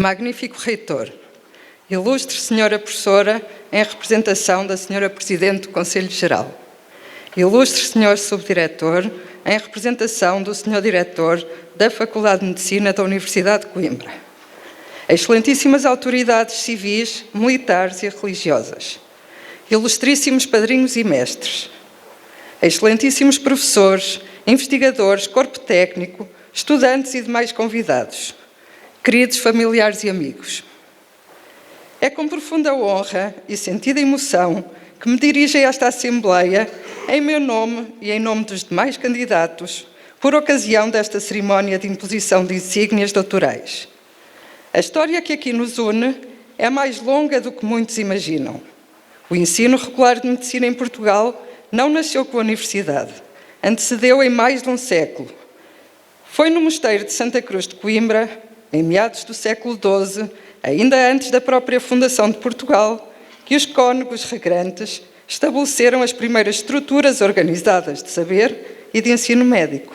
Magnífico reitor, ilustre senhora professora em representação da senhora Presidente do Conselho Geral, ilustre senhor subdiretor em representação do senhor diretor da Faculdade de Medicina da Universidade de Coimbra, excelentíssimas autoridades civis, militares e religiosas, ilustríssimos padrinhos e mestres, excelentíssimos professores, investigadores, corpo técnico, estudantes e demais convidados, queridos familiares e amigos. É com profunda honra e sentida emoção que me dirijo a esta Assembleia em meu nome e em nome dos demais candidatos por ocasião desta cerimónia de imposição de insígnias doutorais. A história que aqui nos une é mais longa do que muitos imaginam. O ensino regular de medicina em Portugal não nasceu com a universidade, antecedeu em mais de um século. Foi no Mosteiro de Santa Cruz de Coimbra, em meados do século XII, ainda antes da própria fundação de Portugal, que os cônegos regrantes estabeleceram as primeiras estruturas organizadas de saber e de ensino médico.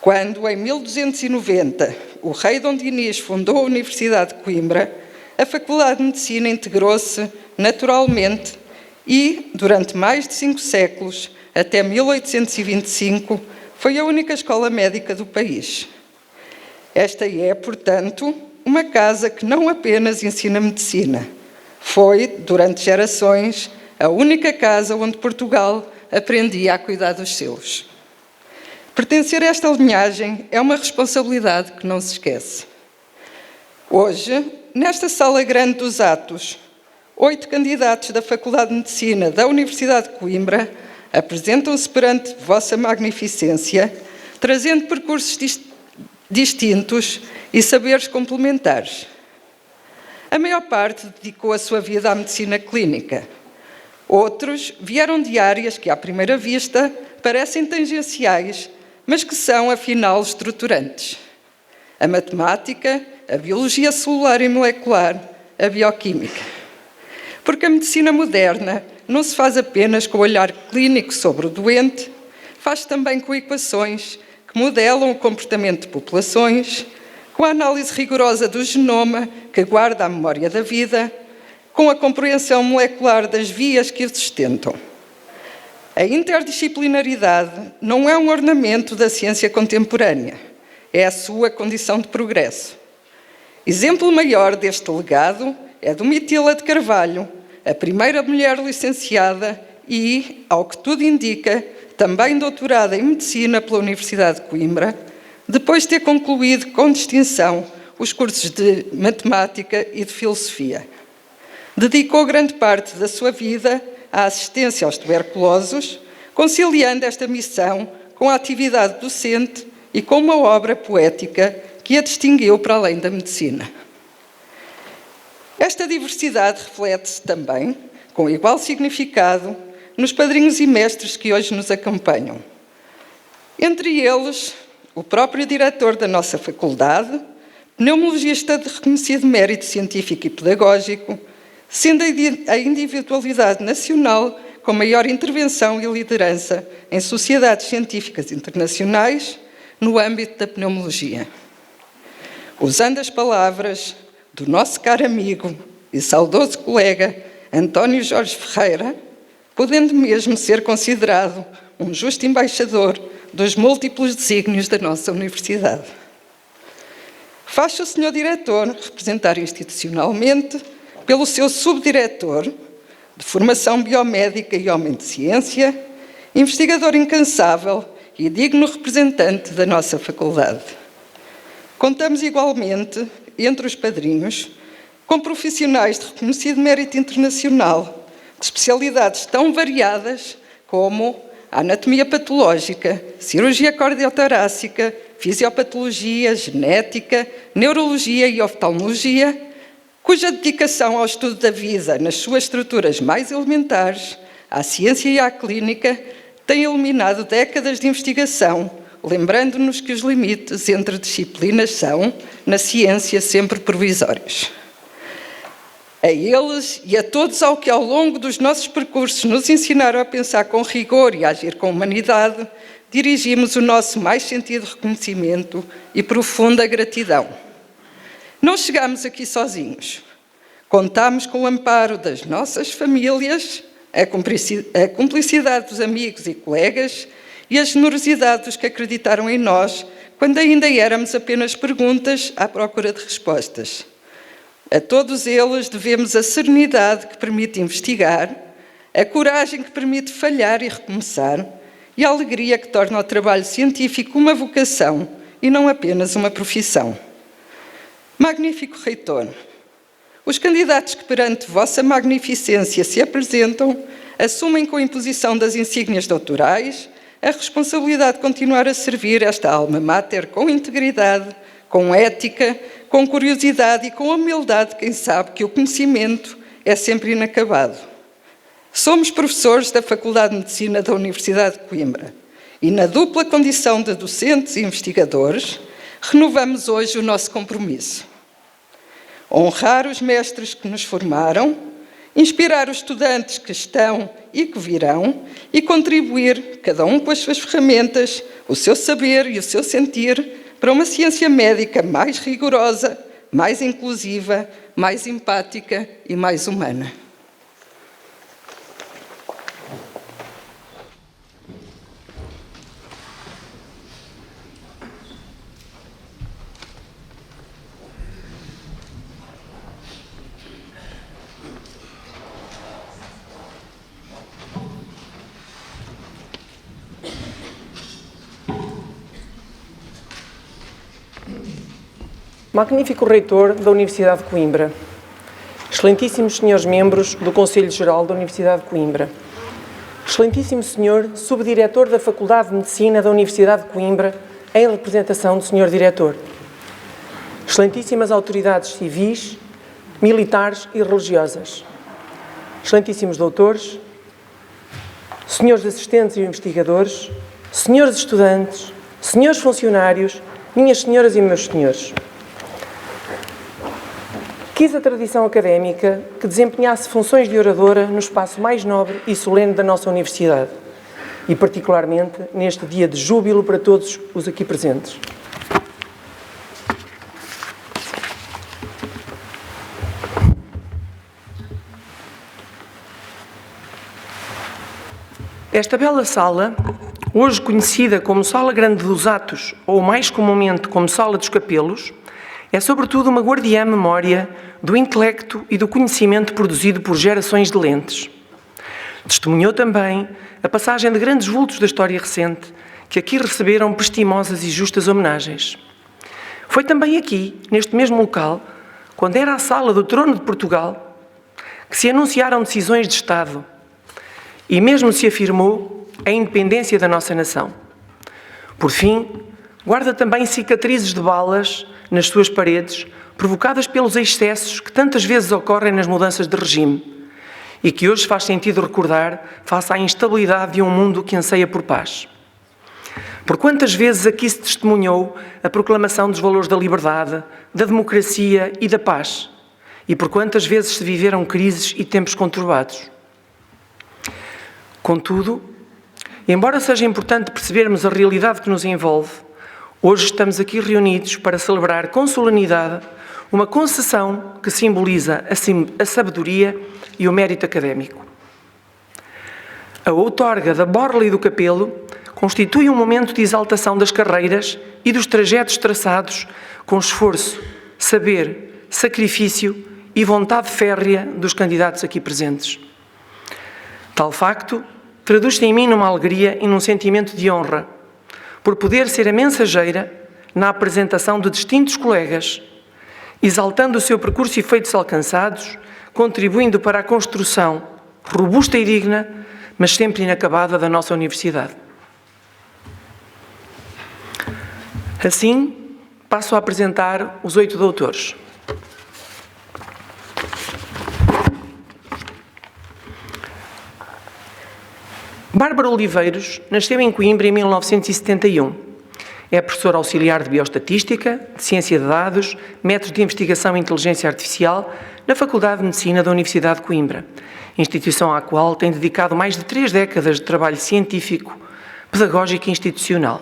Quando, em 1290, o rei Dom Dinis fundou a Universidade de Coimbra, a Faculdade de Medicina integrou-se naturalmente e, durante mais de 5 séculos, até 1825, foi a única escola médica do país. Esta é, portanto, uma casa que não apenas ensina medicina. Foi, durante gerações, a única casa onde Portugal aprendia a cuidar dos seus. Pertencer a esta linhagem é uma responsabilidade que não se esquece. Hoje, nesta sala grande dos atos, 8 candidatos da Faculdade de Medicina da Universidade de Coimbra apresentam-se perante vossa magnificência, trazendo percursos distintos e saberes complementares. A maior parte dedicou a sua vida à medicina clínica. Outros vieram de áreas que, à primeira vista, parecem tangenciais, mas que são, afinal, estruturantes. A matemática, a biologia celular e molecular, a bioquímica. Porque a medicina moderna não se faz apenas com o olhar clínico sobre o doente, faz também com equações que modelam o comportamento de populações, com a análise rigorosa do genoma que guarda a memória da vida, com a compreensão molecular das vias que o sustentam. A interdisciplinaridade não é um ornamento da ciência contemporânea, é a sua condição de progresso. Exemplo maior deste legado é Domitila de Carvalho, a primeira mulher licenciada e, ao que tudo indica, também doutorada em Medicina pela Universidade de Coimbra, depois de ter concluído com distinção os cursos de Matemática e de Filosofia. Dedicou grande parte da sua vida à assistência aos tuberculosos, conciliando esta missão com a atividade docente e com uma obra poética que a distinguiu para além da medicina. Esta diversidade reflete-se também, com igual significado, nos padrinhos e mestres que hoje nos acompanham. Entre eles, o próprio diretor da nossa faculdade, pneumologista de reconhecido mérito científico e pedagógico, sendo a individualidade nacional com maior intervenção e liderança em sociedades científicas internacionais no âmbito da pneumologia. Usando as palavras do nosso caro amigo e saudoso colega António Jorge Ferreira, podendo mesmo ser considerado um justo embaixador dos múltiplos desígnios da nossa universidade. Faz-se o senhor diretor representar institucionalmente pelo seu subdiretor, de formação biomédica e homem de ciência, investigador incansável e digno representante da nossa faculdade. Contamos igualmente, entre os padrinhos, com profissionais de reconhecido mérito internacional, de especialidades tão variadas como a anatomia patológica, cirurgia cardiotorácica, fisiopatologia, genética, neurologia e oftalmologia, cuja dedicação ao estudo da vida nas suas estruturas mais elementares, à ciência e à clínica, tem iluminado décadas de investigação, lembrando-nos que os limites entre disciplinas são, na ciência, sempre provisórios. A eles e a todos ao que ao longo dos nossos percursos nos ensinaram a pensar com rigor e a agir com humanidade, dirigimos o nosso mais sentido reconhecimento e profunda gratidão. Não chegámos aqui sozinhos. Contámos com o amparo das nossas famílias, a cumplicidade dos amigos e colegas e a generosidade dos que acreditaram em nós quando ainda éramos apenas perguntas à procura de respostas. A todos eles devemos a serenidade que permite investigar, a coragem que permite falhar e recomeçar e a alegria que torna o trabalho científico uma vocação e não apenas uma profissão. Magnífico Reitor, os candidatos que perante vossa magnificência se apresentam assumem com a imposição das insígnias doutorais a responsabilidade de continuar a servir esta alma mater com integridade, com ética, com curiosidade e com a humildade de quem sabe que o conhecimento é sempre inacabado. Somos professores da Faculdade de Medicina da Universidade de Coimbra e, na dupla condição de docentes e investigadores, renovamos hoje o nosso compromisso. Honrar os mestres que nos formaram, inspirar os estudantes que estão e que virão e contribuir, cada um com as suas ferramentas, o seu saber e o seu sentir, para uma ciência médica mais rigorosa, mais inclusiva, mais empática e mais humana. Magnífico Reitor da Universidade de Coimbra, excelentíssimos senhores membros do Conselho Geral da Universidade de Coimbra, excelentíssimo senhor Subdiretor da Faculdade de Medicina da Universidade de Coimbra, em representação do senhor Diretor, excelentíssimas autoridades civis, militares e religiosas, excelentíssimos doutores, senhores assistentes e investigadores, senhores estudantes, senhores funcionários, minhas senhoras e meus senhores. Quis a tradição académica que desempenhasse funções de oradora no espaço mais nobre e solene da nossa universidade, e particularmente neste dia de júbilo para todos os aqui presentes. Esta bela sala, hoje conhecida como Sala Grande dos Atos, ou mais comumente como Sala dos Capelos, é sobretudo uma guardiã memória do intelecto e do conhecimento produzido por gerações de lentes. Testemunhou também a passagem de grandes vultos da história recente que aqui receberam prestimosas e justas homenagens. Foi também aqui, neste mesmo local, quando era a sala do Trono de Portugal, que se anunciaram decisões de Estado e mesmo se afirmou a independência da nossa nação. Por fim, guarda também cicatrizes de balas nas suas paredes, provocadas pelos excessos que tantas vezes ocorrem nas mudanças de regime e que hoje faz sentido recordar face à instabilidade de um mundo que anseia por paz. Por quantas vezes aqui se testemunhou a proclamação dos valores da liberdade, da democracia e da paz, e por quantas vezes se viveram crises e tempos conturbados. Contudo, embora seja importante percebermos a realidade que nos envolve, hoje estamos aqui reunidos para celebrar com solenidade uma concessão que simboliza a sabedoria e o mérito académico. A outorga da Borla e do Capelo constitui um momento de exaltação das carreiras e dos trajetos traçados com esforço, saber, sacrifício e vontade férrea dos candidatos aqui presentes. Tal facto traduz-se em mim numa alegria e num sentimento de honra, por poder ser a mensageira na apresentação de distintos colegas, exaltando o seu percurso e feitos alcançados, contribuindo para a construção robusta e digna, mas sempre inacabada da nossa universidade. Assim, passo a apresentar os 8 doutores. Bárbara Oliveiros nasceu em Coimbra em 1971. É professora auxiliar de Bioestatística, de Ciência de Dados, Métodos de Investigação e Inteligência Artificial na Faculdade de Medicina da Universidade de Coimbra, instituição à qual tem dedicado mais de 3 décadas de trabalho científico, pedagógico e institucional.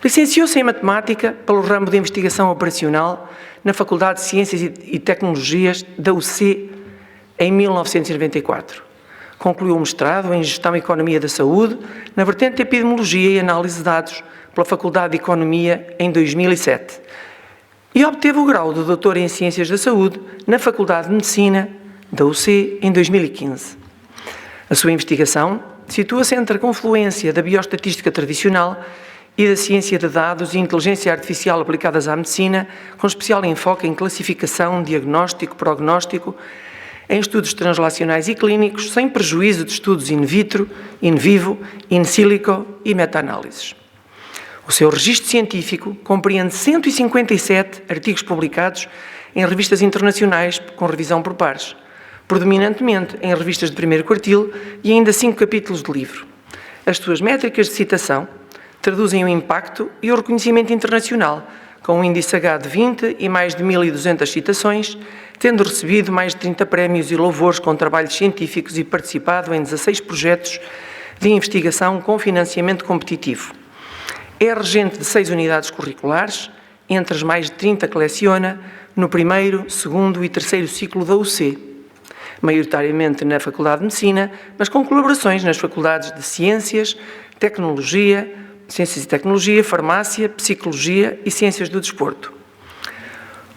Licenciou-se em Matemática pelo ramo de Investigação Operacional na Faculdade de Ciências e Tecnologias da UC em 1994. Concluiu o mestrado em Gestão e Economia da Saúde na vertente de Epidemiologia e Análise de Dados pela Faculdade de Economia em 2007 e obteve o grau de Doutor em Ciências da Saúde na Faculdade de Medicina da UC em 2015. A sua investigação situa-se entre a confluência da bioestatística tradicional e da ciência de dados e inteligência artificial aplicadas à medicina, com especial enfoque em classificação, diagnóstico, prognóstico, em estudos translacionais e clínicos, sem prejuízo de estudos in vitro, in vivo, in silico e meta-análises. O seu registro científico compreende 157 artigos publicados em revistas internacionais com revisão por pares, predominantemente em revistas de primeiro quartil e ainda 5 capítulos de livro. As suas métricas de citação traduzem o impacto e o reconhecimento internacional, com um índice H de 20 e mais de 1.200 citações, tendo recebido mais de 30 prémios e louvores com trabalhos científicos e participado em 16 projetos de investigação com financiamento competitivo. É regente de 6 unidades curriculares, entre as mais de 30 que leciona, no primeiro, segundo e terceiro ciclo da UC, maioritariamente na Faculdade de Medicina, mas com colaborações nas faculdades de Ciências e Tecnologia, Farmácia, Psicologia e Ciências do Desporto.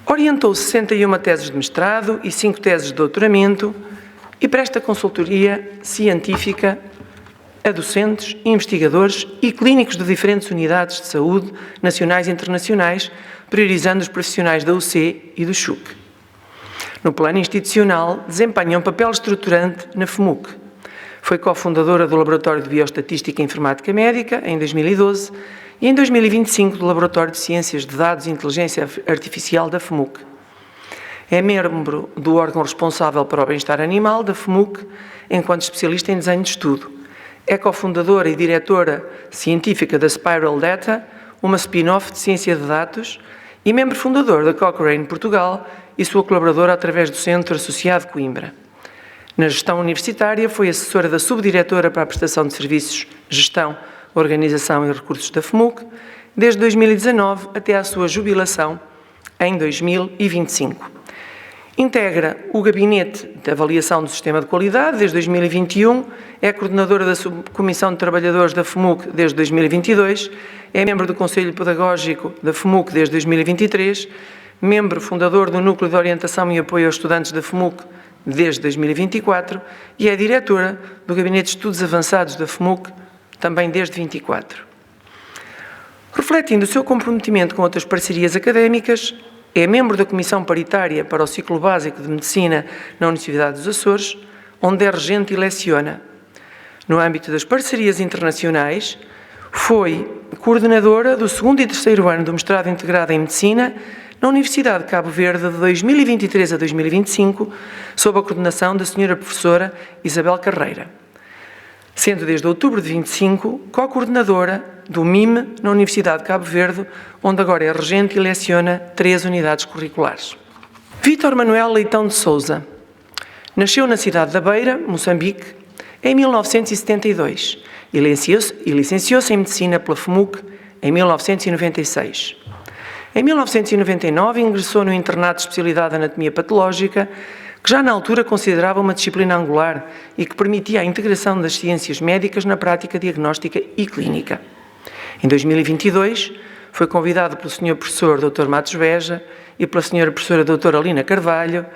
Orientou 61 teses de mestrado e 5 teses de doutoramento e presta consultoria científica a docentes, investigadores e clínicos de diferentes unidades de saúde nacionais e internacionais, priorizando os profissionais da UC e do CHUC. No plano institucional, desempenha um papel estruturante na FMUC. Foi cofundadora do Laboratório de Bioestatística e Informática Médica, em 2012, e em 2025 do Laboratório de Ciências de Dados e Inteligência Artificial da FMUC. É membro do órgão responsável para o bem-estar animal da FMUC, enquanto especialista em desenho de estudo. É cofundadora e diretora científica da Spiral Data, uma spin-off de ciência de dados, e membro fundador da Cochrane Portugal e sua colaboradora através do Centro Associado de Coimbra. Na gestão universitária, foi assessora da subdiretora para a prestação de serviços, gestão, organização e recursos da FMUC, desde 2019 até à sua jubilação em 2025. Integra o Gabinete de Avaliação do Sistema de Qualidade desde 2021, é coordenadora da Subcomissão de Trabalhadores da FMUC desde 2022, é membro do Conselho Pedagógico da FMUC desde 2023, membro fundador do Núcleo de Orientação e Apoio aos Estudantes da FMUC desde 2024 e é diretora do Gabinete de Estudos Avançados da FMUC também desde 2024. Refletindo o seu comprometimento com outras parcerias académicas, é membro da Comissão Paritária para o Ciclo Básico de Medicina na Universidade dos Açores, onde é regente e leciona. No âmbito das parcerias internacionais, foi coordenadora do 2º e 3º ano do mestrado integrado em Medicina na Universidade de Cabo Verde de 2023 a 2025, sob a coordenação da Sra. Professora Isabel Carreira, sendo desde outubro de 25 co-coordenadora do MIME na Universidade de Cabo Verde, onde agora é regente e leciona 3 unidades curriculares. Vítor Manuel Leitão de Sousa nasceu na cidade da Beira, Moçambique, em 1972 e licenciou-se em Medicina pela FMUC em 1996. Em 1999 ingressou no internato de especialidade de Anatomia Patológica, que já na altura considerava uma disciplina angular e que permitia a integração das ciências médicas na prática diagnóstica e clínica. Em 2022, foi convidado pelo Sr. Professor Dr. Matos Beja e pela Sra. Professora Dra. Alina Carvalho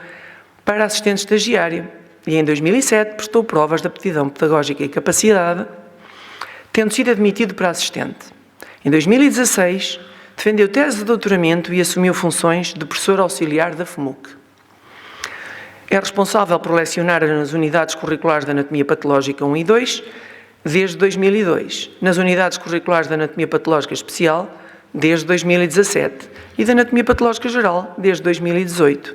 para assistente estagiário e em 2007 prestou provas de aptidão pedagógica e capacidade, tendo sido admitido para assistente. Em 2016, defendeu tese de doutoramento e assumiu funções de professor auxiliar da FMUC. É responsável por lecionar nas unidades curriculares de Anatomia Patológica 1 e 2 desde 2002, nas unidades curriculares de Anatomia Patológica Especial desde 2017 e de Anatomia Patológica Geral desde 2018.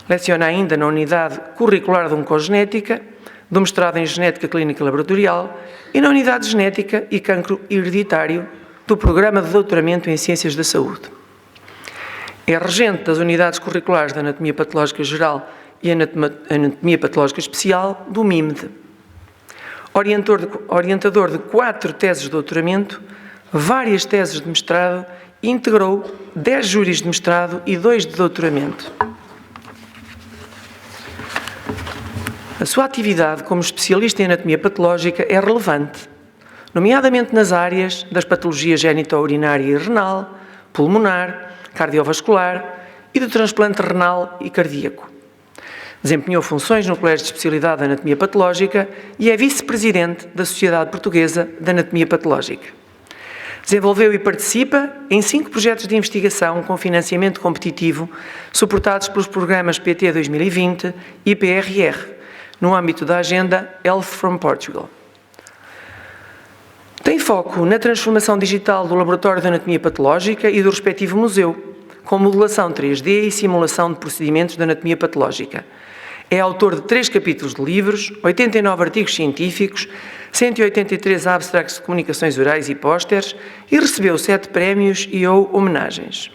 Leciona ainda na unidade curricular de Oncogenética, do mestrado em Genética Clínica e Laboratorial e na unidade de Genética e Cancro Hereditário do Programa de Doutoramento em Ciências da Saúde. É regente das unidades curriculares de Anatomia Patológica Geral e Anatomia Patológica Especial do MIMED. Orientador de 4 teses de doutoramento, várias teses de mestrado e integrou 10 júris de mestrado e 2 de doutoramento. A sua atividade como especialista em anatomia patológica é relevante, nomeadamente nas áreas das patologias genitorinária e renal, pulmonar, cardiovascular e do transplante renal e cardíaco. Desempenhou funções no Colégio de Especialidade de Anatomia Patológica e é vice-presidente da Sociedade Portuguesa de Anatomia Patológica. Desenvolveu e participa em 5 projetos de investigação com financiamento competitivo, suportados pelos programas PT 2020 e PRR, no âmbito da agenda Health from Portugal. Tem foco na transformação digital do Laboratório de Anatomia Patológica e do respectivo museu, com modelação 3D e simulação de procedimentos de anatomia patológica. É autor de 3 capítulos de livros, 89 artigos científicos, 183 abstracts de comunicações orais e pósteres e recebeu 7 prémios e/ou homenagens.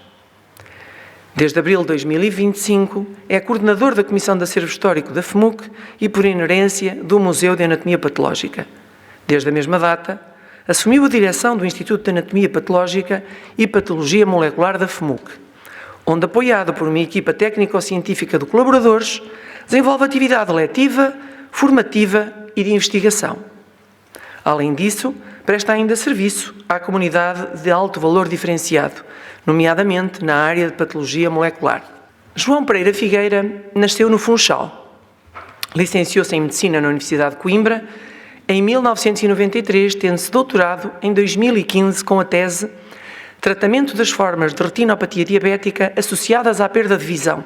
Desde abril de 2025, é coordenador da Comissão de Acervo Histórico da FMUC e, por inerência, do Museu de Anatomia Patológica. Desde a mesma data, assumiu a direção do Instituto de Anatomia Patológica e Patologia Molecular da FMUC, onde, apoiado por uma equipa técnico-científica de colaboradores, desenvolve atividade letiva, formativa e de investigação. Além disso, presta ainda serviço à comunidade de alto valor diferenciado, nomeadamente na área de patologia molecular. João Pereira Figueira nasceu no Funchal. Licenciou-se em Medicina na Universidade de Coimbra em 1993, tendo-se doutorado em 2015 com a tese Tratamento das formas de retinopatia diabética associadas à perda de visão.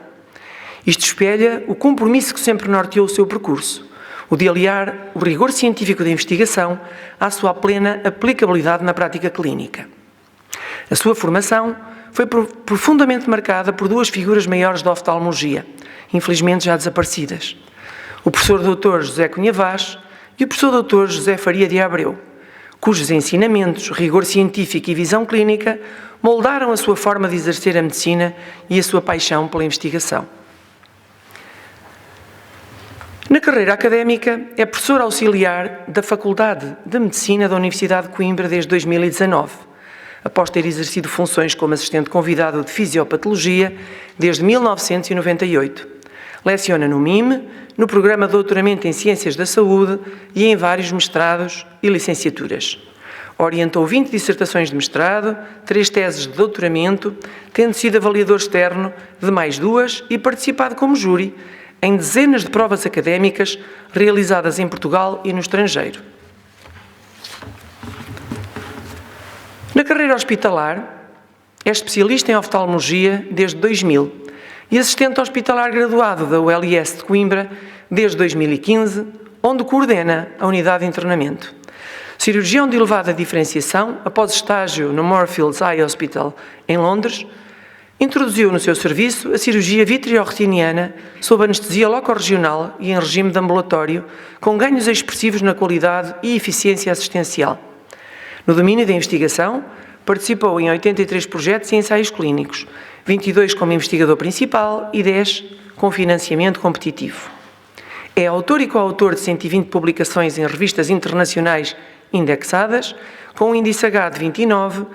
Isto espelha o compromisso que sempre norteou o seu percurso, o de aliar o rigor científico da investigação à sua plena aplicabilidade na prática clínica. A sua formação foi profundamente marcada por 2 figuras maiores da oftalmologia, infelizmente já desaparecidas: o professor Dr. José Cunha Vaz e o professor Dr. José Faria de Abreu, cujos ensinamentos, rigor científico e visão clínica moldaram a sua forma de exercer a medicina e a sua paixão pela investigação. Na carreira académica, é professor auxiliar da Faculdade de Medicina da Universidade de Coimbra desde 2019, após ter exercido funções como assistente convidado de Fisiopatologia desde 1998. Leciona no MIME, no Programa de Doutoramento em Ciências da Saúde e em vários mestrados e licenciaturas. Orientou 20 dissertações de mestrado, 3 teses de doutoramento, tendo sido avaliador externo de mais 2 e participado como júri em dezenas de provas académicas realizadas em Portugal e no estrangeiro. Na carreira hospitalar, é especialista em oftalmologia desde 2000 e assistente hospitalar graduado da ULS de Coimbra desde 2015, onde coordena a unidade de internamento. Cirurgião de elevada diferenciação, após estágio no Moorfields Eye Hospital, em Londres, introduziu no seu serviço a cirurgia vitreoretiniana sob anestesia locorregional e em regime de ambulatório, com ganhos expressivos na qualidade e eficiência assistencial. No domínio da investigação, participou em 83 projetos e ensaios clínicos, 22 como investigador principal e 10 com financiamento competitivo. É autor e coautor de 120 publicações em revistas internacionais indexadas, com um índice H de 29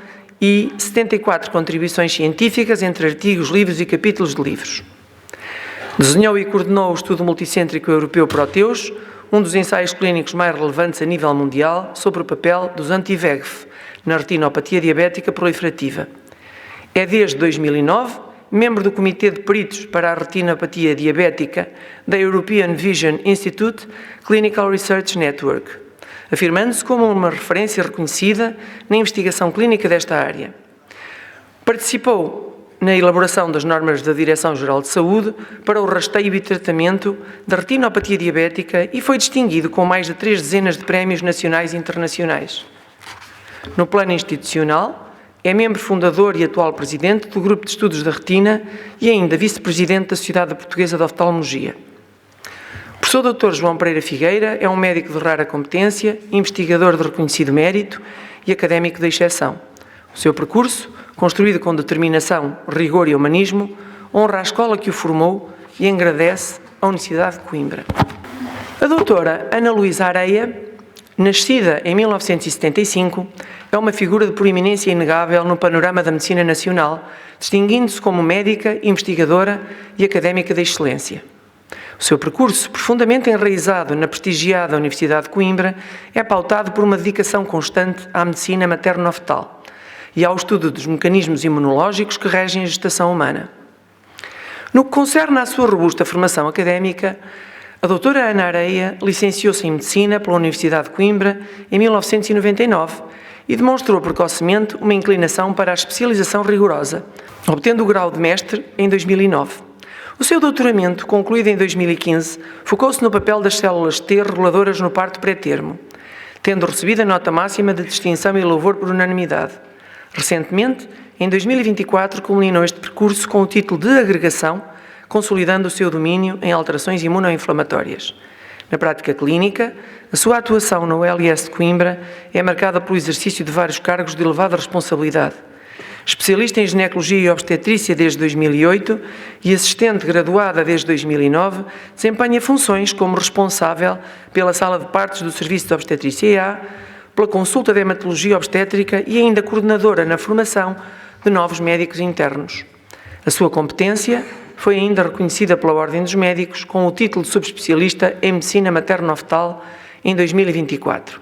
e 74 contribuições científicas entre artigos, livros e capítulos de livros. Desenhou e coordenou o estudo multicêntrico europeu Proteus, um dos ensaios clínicos mais relevantes a nível mundial sobre o papel dos anti-VEGF na retinopatia diabética proliferativa. É desde 2009 membro do Comitê de Peritos para a Retinopatia Diabética da European Vision Institute Clinical Research Network, afirmando-se como uma referência reconhecida na investigação clínica desta área. Participou na elaboração das normas da Direção-Geral de Saúde para o rasteio e tratamento da retinopatia diabética e foi distinguido com mais de 3 dezenas de prémios nacionais e internacionais. No plano institucional, é membro fundador e atual presidente do Grupo de Estudos da Retina e ainda vice-presidente da Sociedade Portuguesa de Oftalmologia. O professor Dr. João Pereira Figueira é um médico de rara competência, investigador de reconhecido mérito e académico de exceção. O seu percurso, construído com determinação, rigor e humanismo, honra a escola que o formou e engrandece a Universidade de Coimbra. A doutora Ana Luísa Areia Nascida em 1975, é uma figura de proeminência inegável no panorama da medicina nacional, distinguindo-se como médica, investigadora e académica de excelência. O seu percurso, profundamente enraizado na prestigiada Universidade de Coimbra, é pautado por uma dedicação constante à medicina materno-fetal e ao estudo dos mecanismos imunológicos que regem a gestação humana. No que concerne à sua robusta formação académica, a doutora Ana Areia licenciou-se em Medicina pela Universidade de Coimbra em 1999 e demonstrou precocemente uma inclinação para a especialização rigorosa, obtendo o grau de mestre em 2009. O seu doutoramento, concluído em 2015, focou-se no papel das células T reguladoras no parto pré-termo, tendo recebido a nota máxima de distinção e louvor por unanimidade. Recentemente, em 2024, culminou este percurso com o título de agregação, consolidando o seu domínio em alterações imunoinflamatórias. Na prática clínica, a sua atuação na ULS de Coimbra é marcada pelo exercício de vários cargos de elevada responsabilidade. Especialista em ginecologia e obstetrícia desde 2008 e assistente graduada desde 2009, desempenha funções como responsável pela sala de partos do Serviço de Obstetrícia EA, pela consulta de hematologia obstétrica e ainda coordenadora na formação de novos médicos internos. A sua competência foi ainda reconhecida pela Ordem dos Médicos com o título de subespecialista em Medicina Materno-Fetal em 2024.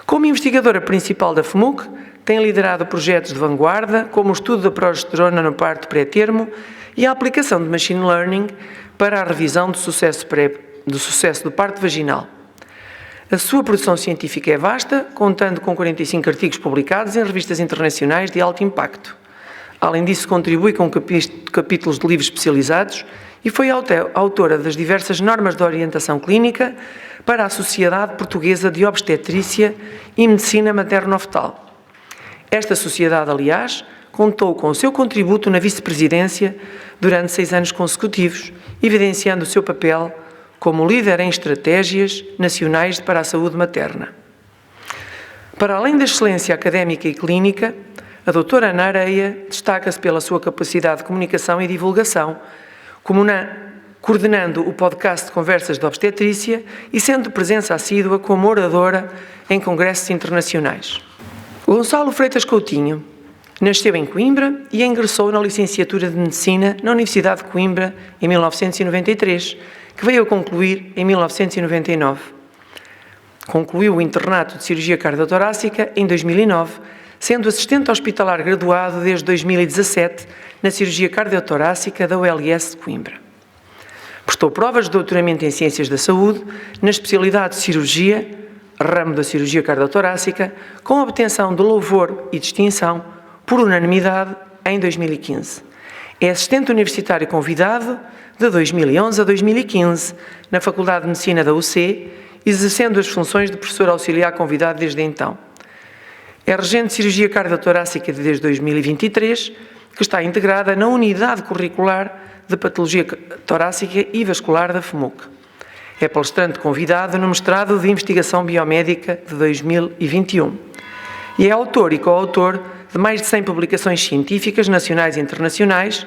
Como investigadora principal da FMUC, tem liderado projetos de vanguarda, como o estudo da progesterona no parto pré-termo e a aplicação de Machine Learning para a revisão do sucesso do parto vaginal. A sua produção científica é vasta, contando com 45 artigos publicados em revistas internacionais de alto impacto. Além disso, contribui com capítulos de livros especializados e foi autora das diversas normas de orientação clínica para a Sociedade Portuguesa de Obstetrícia e Medicina Materno-Fetal. Esta sociedade, aliás, contou com o seu contributo na vice-presidência durante 6 anos consecutivos, evidenciando o seu papel como líder em estratégias nacionais para a saúde materna. Para além da excelência académica e clínica, a doutora Ana Areia destaca-se pela sua capacidade de comunicação e divulgação, coordenando o podcast de Conversas de Obstetrícia e sendo presença assídua como oradora em congressos internacionais. Gonçalo Freitas Coutinho nasceu em Coimbra e ingressou na licenciatura de Medicina na Universidade de Coimbra em 1993, que veio a concluir em 1999. Concluiu o internato de cirurgia cardiotorácica em 2009, sendo assistente hospitalar graduado desde 2017 na cirurgia cardiotorácica da ULS de Coimbra. Prestou provas de doutoramento em Ciências da Saúde, na especialidade de Cirurgia, ramo da cirurgia cardiotorácica, com obtenção de louvor e distinção por unanimidade em 2015. É assistente universitário convidado de 2011 a 2015 na Faculdade de Medicina da UC, exercendo as funções de professor auxiliar convidado desde então. É regente de cirurgia cardiotorácica desde 2023, que está integrada na Unidade Curricular de Patologia Torácica e Vascular da FMUC. É palestrante convidado no mestrado de Investigação Biomédica de 2021. E é autor e coautor de mais de 100 publicações científicas nacionais e internacionais,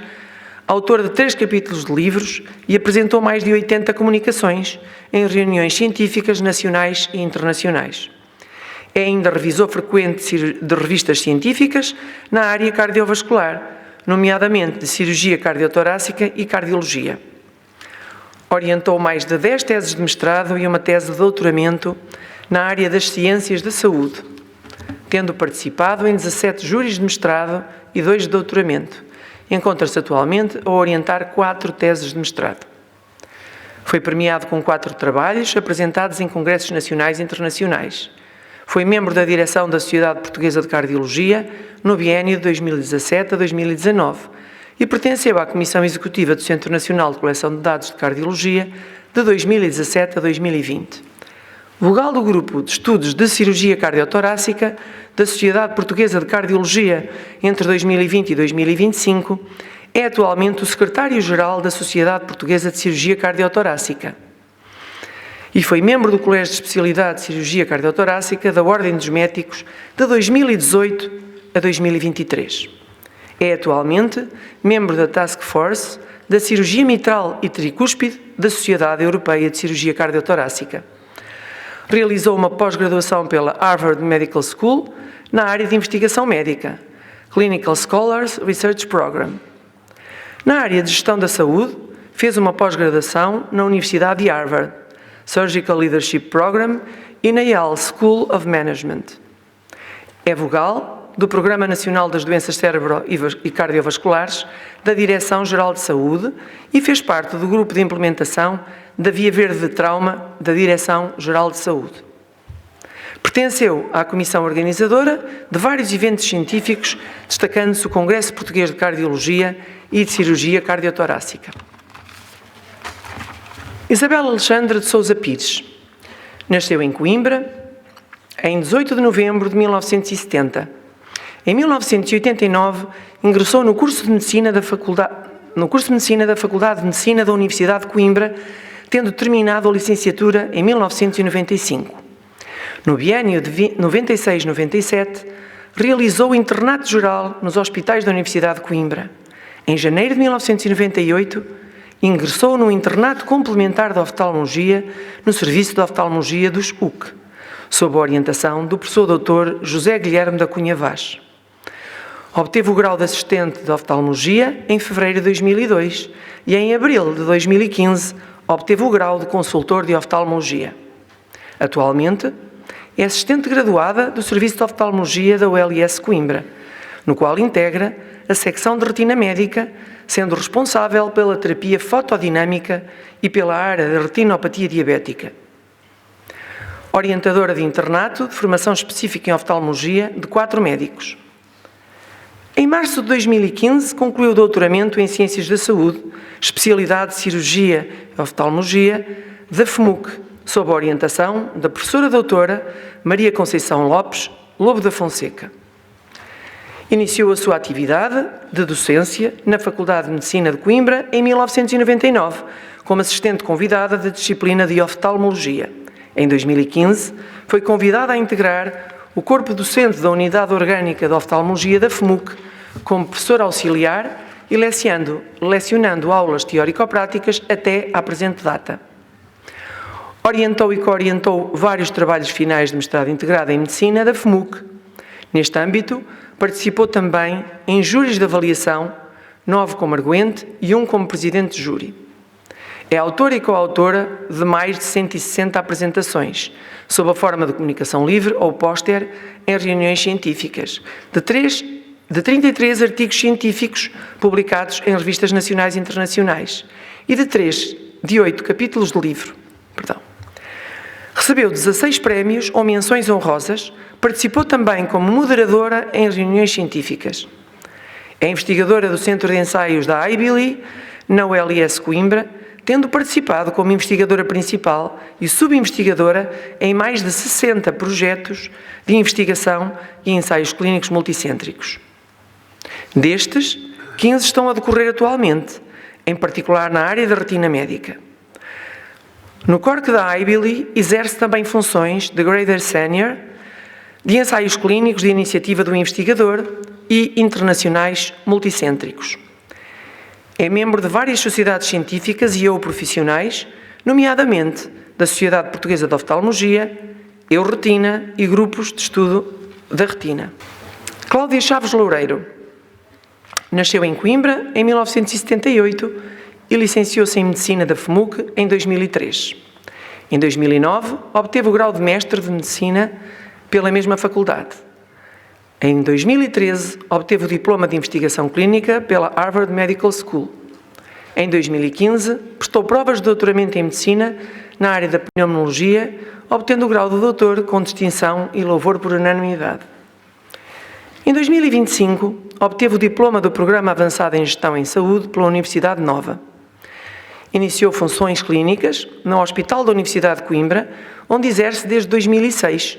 autor de 3 capítulos de livros e apresentou mais de 80 comunicações em reuniões científicas nacionais e internacionais. É ainda revisor frequente de revistas científicas na área cardiovascular, nomeadamente de cirurgia cardiotorácica e cardiologia. Orientou mais de 10 teses de mestrado e uma tese de doutoramento na área das ciências da saúde, tendo participado em 17 júris de mestrado e 2 de doutoramento. Encontra-se atualmente a orientar 4 teses de mestrado. Foi premiado com 4 trabalhos apresentados em congressos nacionais e internacionais. Foi membro da direção da Sociedade Portuguesa de Cardiologia no biênio de 2017 a 2019 e pertenceu à Comissão Executiva do Centro Nacional de Coleção de Dados de Cardiologia de 2017 a 2020. Vogal do Grupo de Estudos de Cirurgia Cardiotorácica da Sociedade Portuguesa de Cardiologia entre 2020 e 2025, é atualmente o secretário-geral da Sociedade Portuguesa de Cirurgia Cardiotorácica. E foi membro do Colégio de Especialidade de Cirurgia Cardiotorácica da Ordem dos Médicos de 2018 a 2023. É atualmente membro da Task Force da Cirurgia Mitral e Tricúspide da Sociedade Europeia de Cirurgia Cardiotorácica. Realizou uma pós-graduação pela Harvard Medical School na área de investigação médica, Clinical Scholars Research Program. Na área de gestão da saúde, fez uma pós-graduação na Universidade de Harvard, Surgical Leadership Program e na Yale School of Management. É vogal do Programa Nacional das Doenças Cérebro- e Cardiovasculares da Direção-Geral de Saúde e fez parte do grupo de implementação da Via Verde de Trauma da Direção-Geral de Saúde. Pertenceu à comissão organizadora de vários eventos científicos, destacando-se o Congresso Português de Cardiologia e de Cirurgia Cardiotorácica. Isabel Alexandra de Sousa Pires nasceu em Coimbra em 18 de novembro de 1970. Em 1989, ingressou no curso de Medicina da Faculdade de Medicina da Universidade de Coimbra, tendo terminado a licenciatura em 1995. No biênio de 96-97, realizou o internato geral nos hospitais da Universidade de Coimbra. Em janeiro de 1998, ingressou no internato complementar de oftalmologia no Serviço de Oftalmologia dos UC, sob a orientação do professor Dr. José Guilherme da Cunha Vaz. Obteve o grau de assistente de oftalmologia em fevereiro de 2002 e em abril de 2015 obteve o grau de consultor de oftalmologia. Atualmente, é assistente graduada do Serviço de Oftalmologia da ULS Coimbra, no qual integra a secção de retina médica, sendo responsável pela terapia fotodinâmica e pela área da retinopatia diabética. Orientadora de internato de formação específica em oftalmologia de 4 médicos. Em março de 2015, concluiu o doutoramento em Ciências da Saúde, especialidade de Cirurgia e Oftalmologia, da FMUC, sob a orientação da professora doutora Maria Conceição Lopes Lobo da Fonseca. Iniciou a sua atividade de docência na Faculdade de Medicina de Coimbra em 1999, como assistente convidada da disciplina de oftalmologia. Em 2015, foi convidada a integrar o corpo docente da Unidade Orgânica de Oftalmologia da FMUC como professora auxiliar e lecionando aulas teórico-práticas até à presente data. Orientou e co-orientou vários trabalhos finais de mestrado integrado em Medicina da FMUC. Neste âmbito, participou também em júris de avaliação, 9 como arguente e 1 como presidente de júri. É autora e coautora de mais de 160 apresentações, sob a forma de comunicação livre ou póster em reuniões científicas, de 33 artigos científicos publicados em revistas nacionais e internacionais e de 8 capítulos de livro. Recebeu 16 prémios ou menções honrosas, participou também como moderadora em reuniões científicas. É investigadora do Centro de Ensaios da IBILI, na ULS Coimbra, tendo participado como investigadora principal e subinvestigadora em mais de 60 projetos de investigação e ensaios clínicos multicêntricos. Destes, 15 estão a decorrer atualmente, em particular na área da retina médica. No corpo da IBILI, exerce também funções de Grader Senior, de ensaios clínicos de iniciativa do investigador e internacionais multicêntricos. É membro de várias sociedades científicas e ou profissionais, nomeadamente da Sociedade Portuguesa de Oftalmologia, Euretina e grupos de estudo da retina. Cláudia Chaves Loureiro nasceu em Coimbra em 1978 e licenciou-se em Medicina da FMUC em 2003. Em 2009, obteve o grau de Mestre de Medicina pela mesma faculdade. Em 2013, obteve o diploma de Investigação Clínica pela Harvard Medical School. Em 2015, prestou provas de doutoramento em Medicina na área da pneumologia, obtendo o grau de doutor com distinção e louvor por unanimidade. Em 2025, obteve o diploma do Programa Avançado em Gestão em Saúde pela Universidade Nova. Iniciou funções clínicas no Hospital da Universidade de Coimbra, onde exerce desde 2006,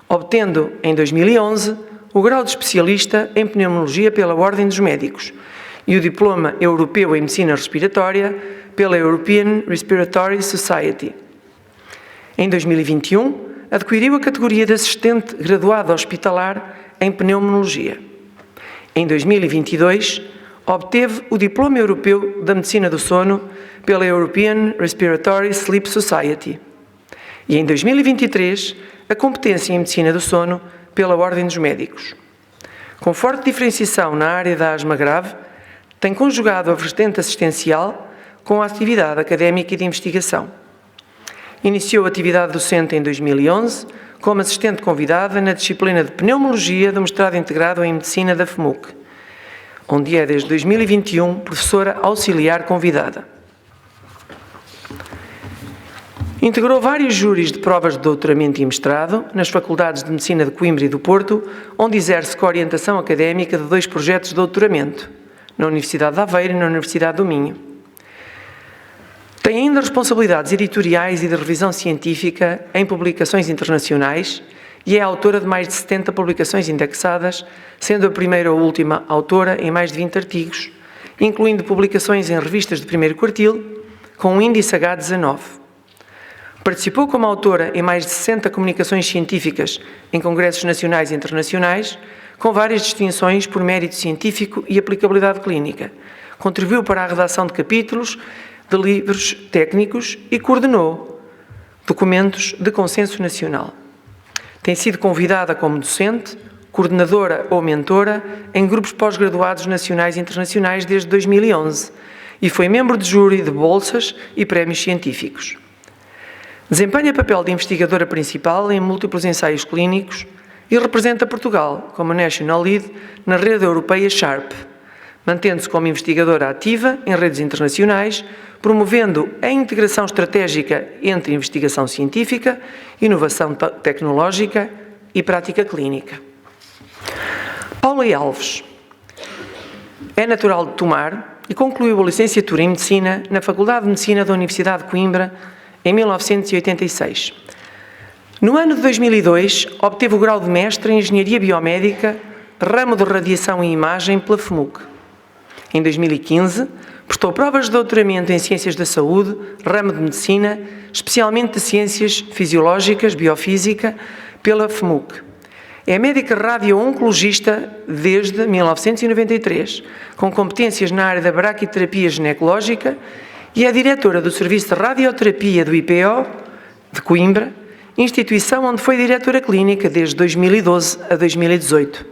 obtendo, em 2011, o grau de especialista em pneumologia pela Ordem dos Médicos e o diploma europeu em medicina respiratória pela European Respiratory Society. Em 2021, adquiriu a categoria de assistente graduado hospitalar em pneumologia. Em 2022, obteve o diploma europeu da medicina do sono pela European Respiratory Sleep Society e, em 2023, a competência em Medicina do Sono pela Ordem dos Médicos. Com forte diferenciação na área da asma grave, tem conjugado a vertente assistencial com a atividade académica e de investigação. Iniciou a atividade docente em 2011 como assistente convidada na disciplina de Pneumologia do Mestrado Integrado em Medicina da FMUC, onde é, desde 2021, professora auxiliar convidada. Integrou vários júris de provas de doutoramento e mestrado nas faculdades de Medicina de Coimbra e do Porto, onde exerce co-orientação académica de 2 projetos de doutoramento, na Universidade de Aveiro e na Universidade do Minho. Tem ainda responsabilidades editoriais e de revisão científica em publicações internacionais e é autora de mais de 70 publicações indexadas, sendo a primeira ou última autora em mais de 20 artigos, incluindo publicações em revistas de primeiro quartil, com o índice H19. Participou como autora em mais de 60 comunicações científicas em congressos nacionais e internacionais, com várias distinções por mérito científico e aplicabilidade clínica. Contribuiu para a redação de capítulos de livros técnicos e coordenou documentos de consenso nacional. Tem sido convidada como docente, coordenadora ou mentora em grupos pós-graduados nacionais e internacionais desde 2011 e foi membro de júri de bolsas e prémios científicos. Desempenha papel de investigadora principal em múltiplos ensaios clínicos e representa Portugal como National Lead na rede europeia SHARP, mantendo-se como investigadora ativa em redes internacionais, promovendo a integração estratégica entre investigação científica, inovação tecnológica e prática clínica. Paula Alves é natural de Tomar e concluiu a licenciatura em Medicina na Faculdade de Medicina da Universidade de Coimbra em 1986. No ano de 2002, obteve o grau de mestre em Engenharia Biomédica, ramo de Radiação e Imagem pela FMUC. Em 2015, prestou provas de doutoramento em Ciências da Saúde, ramo de Medicina, especialmente de Ciências Fisiológicas, Biofísica, pela FMUC. É médica radio-oncologista desde 1993, com competências na área da braquiterapia ginecológica e é diretora do Serviço de Radioterapia do IPO de Coimbra, instituição onde foi diretora clínica desde 2012 a 2018.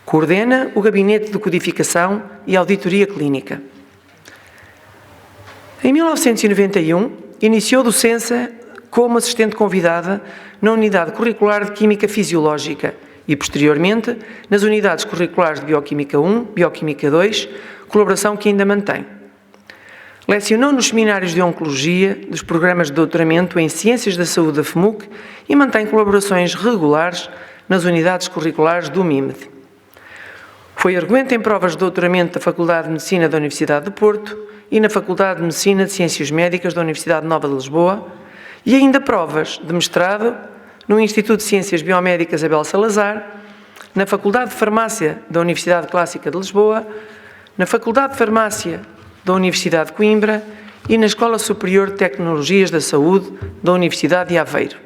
Coordena o Gabinete de Codificação e Auditoria Clínica. Em 1991, iniciou docência como assistente convidada na Unidade Curricular de Química Fisiológica e, posteriormente, nas Unidades Curriculares de Bioquímica 1, Bioquímica 2, colaboração que ainda mantém. Lecionou nos seminários de Oncologia dos programas de doutoramento em Ciências da Saúde da FMUC e mantém colaborações regulares nas unidades curriculares do MIMED. Foi arguente em provas de doutoramento da Faculdade de Medicina da Universidade de Porto e na Faculdade de Medicina de Ciências Médicas da Universidade Nova de Lisboa e ainda provas de mestrado no Instituto de Ciências Biomédicas Abel Salazar, na Faculdade de Farmácia da Universidade Clássica de Lisboa, na Faculdade de Farmácia da Universidade de Coimbra e na Escola Superior de Tecnologias da Saúde da Universidade de Aveiro.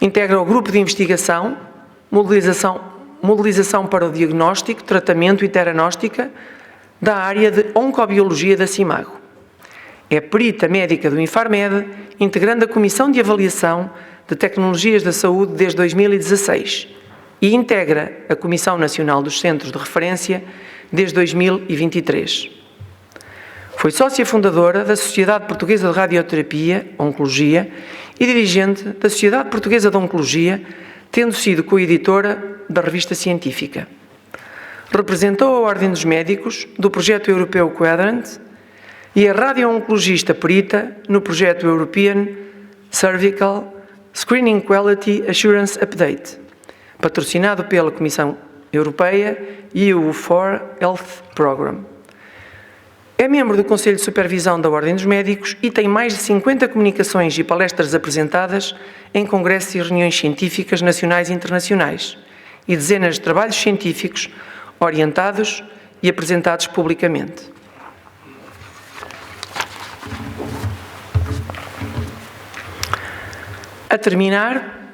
Integra o Grupo de Investigação, Modelização para o Diagnóstico, Tratamento e Teranóstica da área de Oncobiologia da CIMAGO. É perita médica do Infarmed, integrando a Comissão de Avaliação de Tecnologias da Saúde desde 2016 e integra a Comissão Nacional dos Centros de Referência desde 2023. Foi sócia fundadora da Sociedade Portuguesa de Radioterapia, Oncologia e dirigente da Sociedade Portuguesa de Oncologia, tendo sido coeditora da revista científica. Representou a Ordem dos Médicos do projeto europeu Quadrant e é radio-oncologista perita no projeto European Cervical Screening Quality Assurance Update, patrocinado pela Comissão Europeia e o EU4 Health Program. É membro do Conselho de Supervisão da Ordem dos Médicos e tem mais de 50 comunicações e palestras apresentadas em congressos e reuniões científicas nacionais e internacionais e dezenas de trabalhos científicos orientados e apresentados publicamente. A terminar,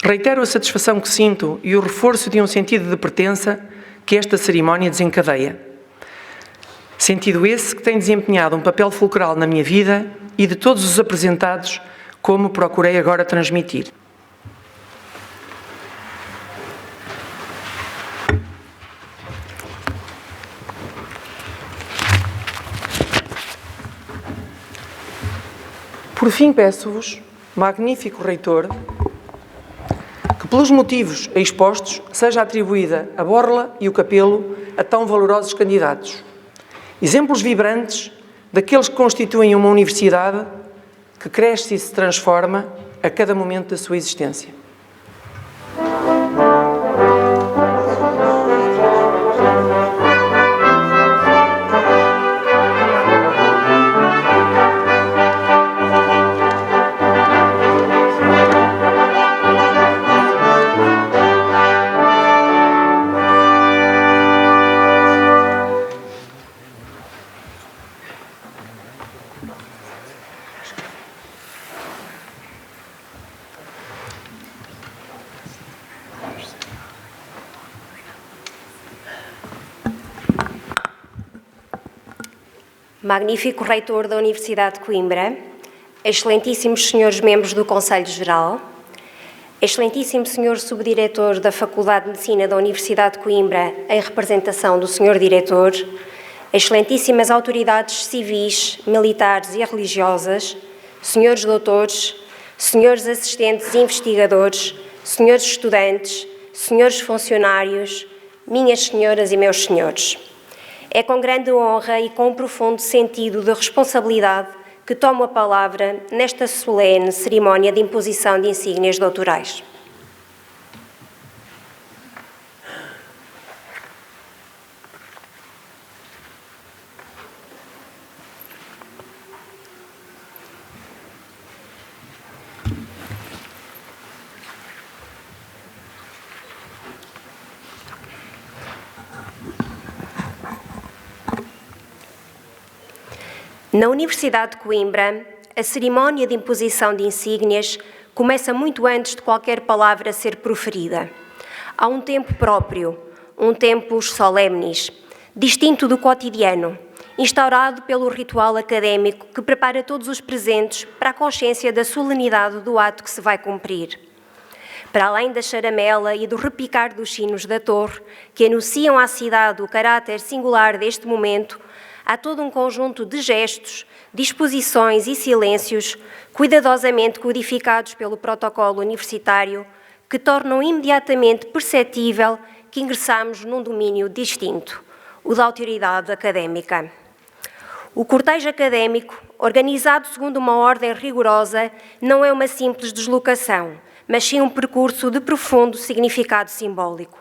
reitero a satisfação que sinto e o reforço de um sentido de pertença que esta cerimónia desencadeia. Sentido esse que tem desempenhado um papel fulcral na minha vida e de todos os apresentados, como procurei agora transmitir. Por fim, peço-vos, magnífico reitor, que pelos motivos expostos seja atribuída a borla e o capelo a tão valorosos candidatos. Exemplos vibrantes daqueles que constituem uma universidade que cresce e se transforma a cada momento da sua existência. Magnífico reitor da Universidade de Coimbra, excelentíssimos senhores membros do Conselho Geral, excelentíssimo senhor subdiretor da Faculdade de Medicina da Universidade de Coimbra, em representação do senhor diretor, excelentíssimas autoridades civis, militares e religiosas, senhores doutores, senhores assistentes e investigadores, senhores estudantes, senhores funcionários, minhas senhoras e meus senhores. É com grande honra e com um profundo sentido de responsabilidade que tomo a palavra nesta solene cerimónia de imposição de insígnias doutorais. Na Universidade de Coimbra, a cerimónia de imposição de insígnias começa muito antes de qualquer palavra ser proferida. Há um tempo próprio, um tempus solemnis, distinto do cotidiano, instaurado pelo ritual académico que prepara todos os presentes para a consciência da solenidade do ato que se vai cumprir. Para além da charamela e do repicar dos sinos da torre, que anunciam à cidade o caráter singular deste momento, há todo um conjunto de gestos, disposições e silêncios cuidadosamente codificados pelo protocolo universitário que tornam imediatamente perceptível que ingressamos num domínio distinto, o da autoridade académica. O cortejo académico, organizado segundo uma ordem rigorosa, não é uma simples deslocação, mas sim um percurso de profundo significado simbólico.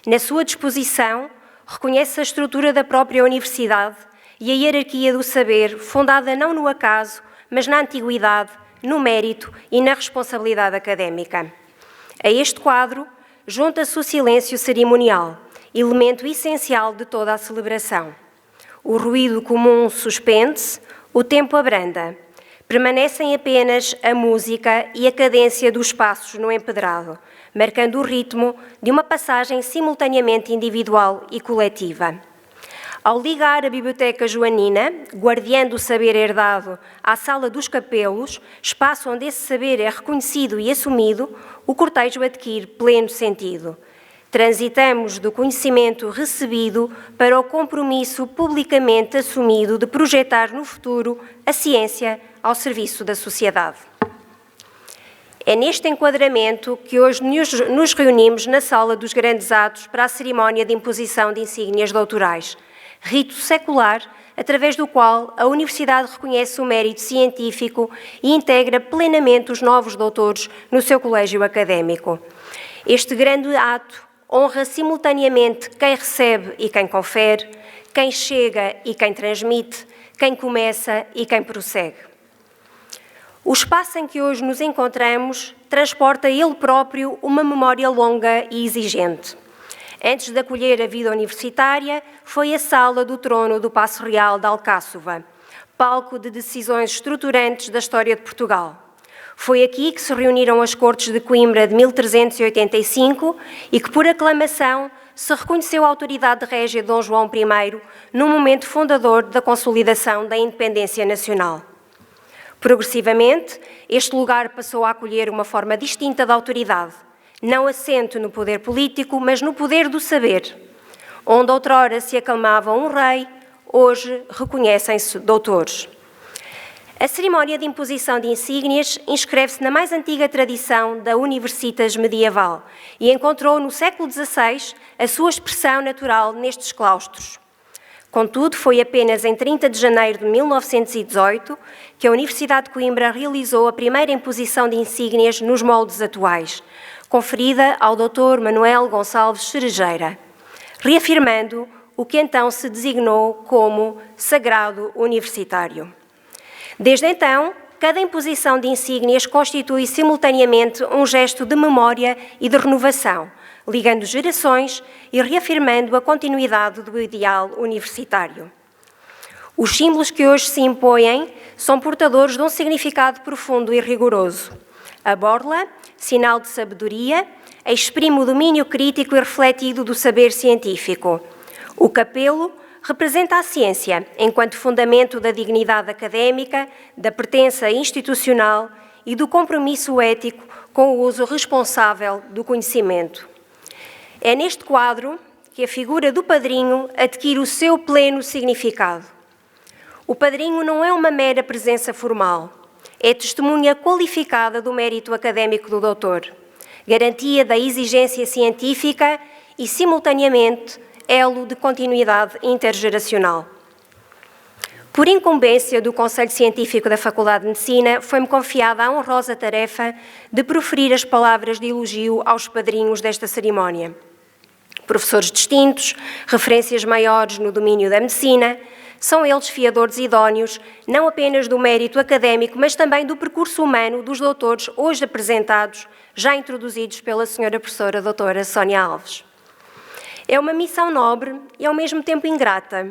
Na sua disposição, reconhece a estrutura da própria universidade e a hierarquia do saber, fundada não no acaso, mas na antiguidade, no mérito e na responsabilidade académica. A este quadro, junta-se o silêncio cerimonial, elemento essencial de toda a celebração. O ruído comum suspende-se, o tempo abranda. Permanecem apenas a música e a cadência dos passos no empedrado, marcando o ritmo de uma passagem simultaneamente individual e coletiva. Ao ligar a Biblioteca Joanina, guardiã do saber herdado, à Sala dos Capelos, espaço onde esse saber é reconhecido e assumido, o cortejo adquire pleno sentido. Transitamos do conhecimento recebido para o compromisso publicamente assumido de projetar no futuro a ciência ao serviço da sociedade. É neste enquadramento que hoje nos reunimos na Sala dos Grandes Atos para a cerimónia de imposição de insígnias doutorais, rito secular através do qual a Universidade reconhece o mérito científico e integra plenamente os novos doutores no seu colégio académico. Este grande ato honra simultaneamente quem recebe e quem confere, quem chega e quem transmite, quem começa e quem prossegue. O espaço em que hoje nos encontramos transporta ele próprio uma memória longa e exigente. Antes de acolher a vida universitária, foi a sala do trono do Paço Real de Alcáçova, palco de decisões estruturantes da história de Portugal. Foi aqui que se reuniram as Cortes de Coimbra de 1385 e que, por aclamação, se reconheceu a autoridade régia de Dom João I no momento fundador da consolidação da independência nacional. Progressivamente, este lugar passou a acolher uma forma distinta de autoridade, não assente no poder político, mas no poder do saber. Onde outrora se aclamava um rei, hoje reconhecem-se doutores. A cerimónia de imposição de insígnias inscreve-se na mais antiga tradição da Universitas medieval e encontrou no século XVI a sua expressão natural nestes claustros. Contudo, foi apenas em 30 de janeiro de 1918 que a Universidade de Coimbra realizou a primeira imposição de insígnias nos moldes atuais, conferida ao Dr. Manuel Gonçalves Cerejeira, reafirmando o que então se designou como Sagrado Universitário. Desde então, cada imposição de insígnias constitui simultaneamente um gesto de memória e de renovação, ligando gerações e reafirmando a continuidade do ideal universitário. Os símbolos que hoje se impõem são portadores de um significado profundo e rigoroso. A borla, sinal de sabedoria, exprime o domínio crítico e refletido do saber científico. O capelo representa a ciência enquanto fundamento da dignidade académica, da pertença institucional e do compromisso ético com o uso responsável do conhecimento. É neste quadro que a figura do padrinho adquire o seu pleno significado. O padrinho não é uma mera presença formal, é testemunha qualificada do mérito académico do doutor, garantia da exigência científica e, simultaneamente, elo de continuidade intergeracional. Por incumbência do Conselho Científico da Faculdade de Medicina, foi-me confiada a honrosa tarefa de proferir as palavras de elogio aos padrinhos desta cerimónia. Professores distintos, referências maiores no domínio da medicina, são eles fiadores idóneos, não apenas do mérito académico, mas também do percurso humano dos doutores hoje apresentados, já introduzidos pela senhora professora doutora Sónia Alves. É uma missão nobre e, ao mesmo tempo, ingrata.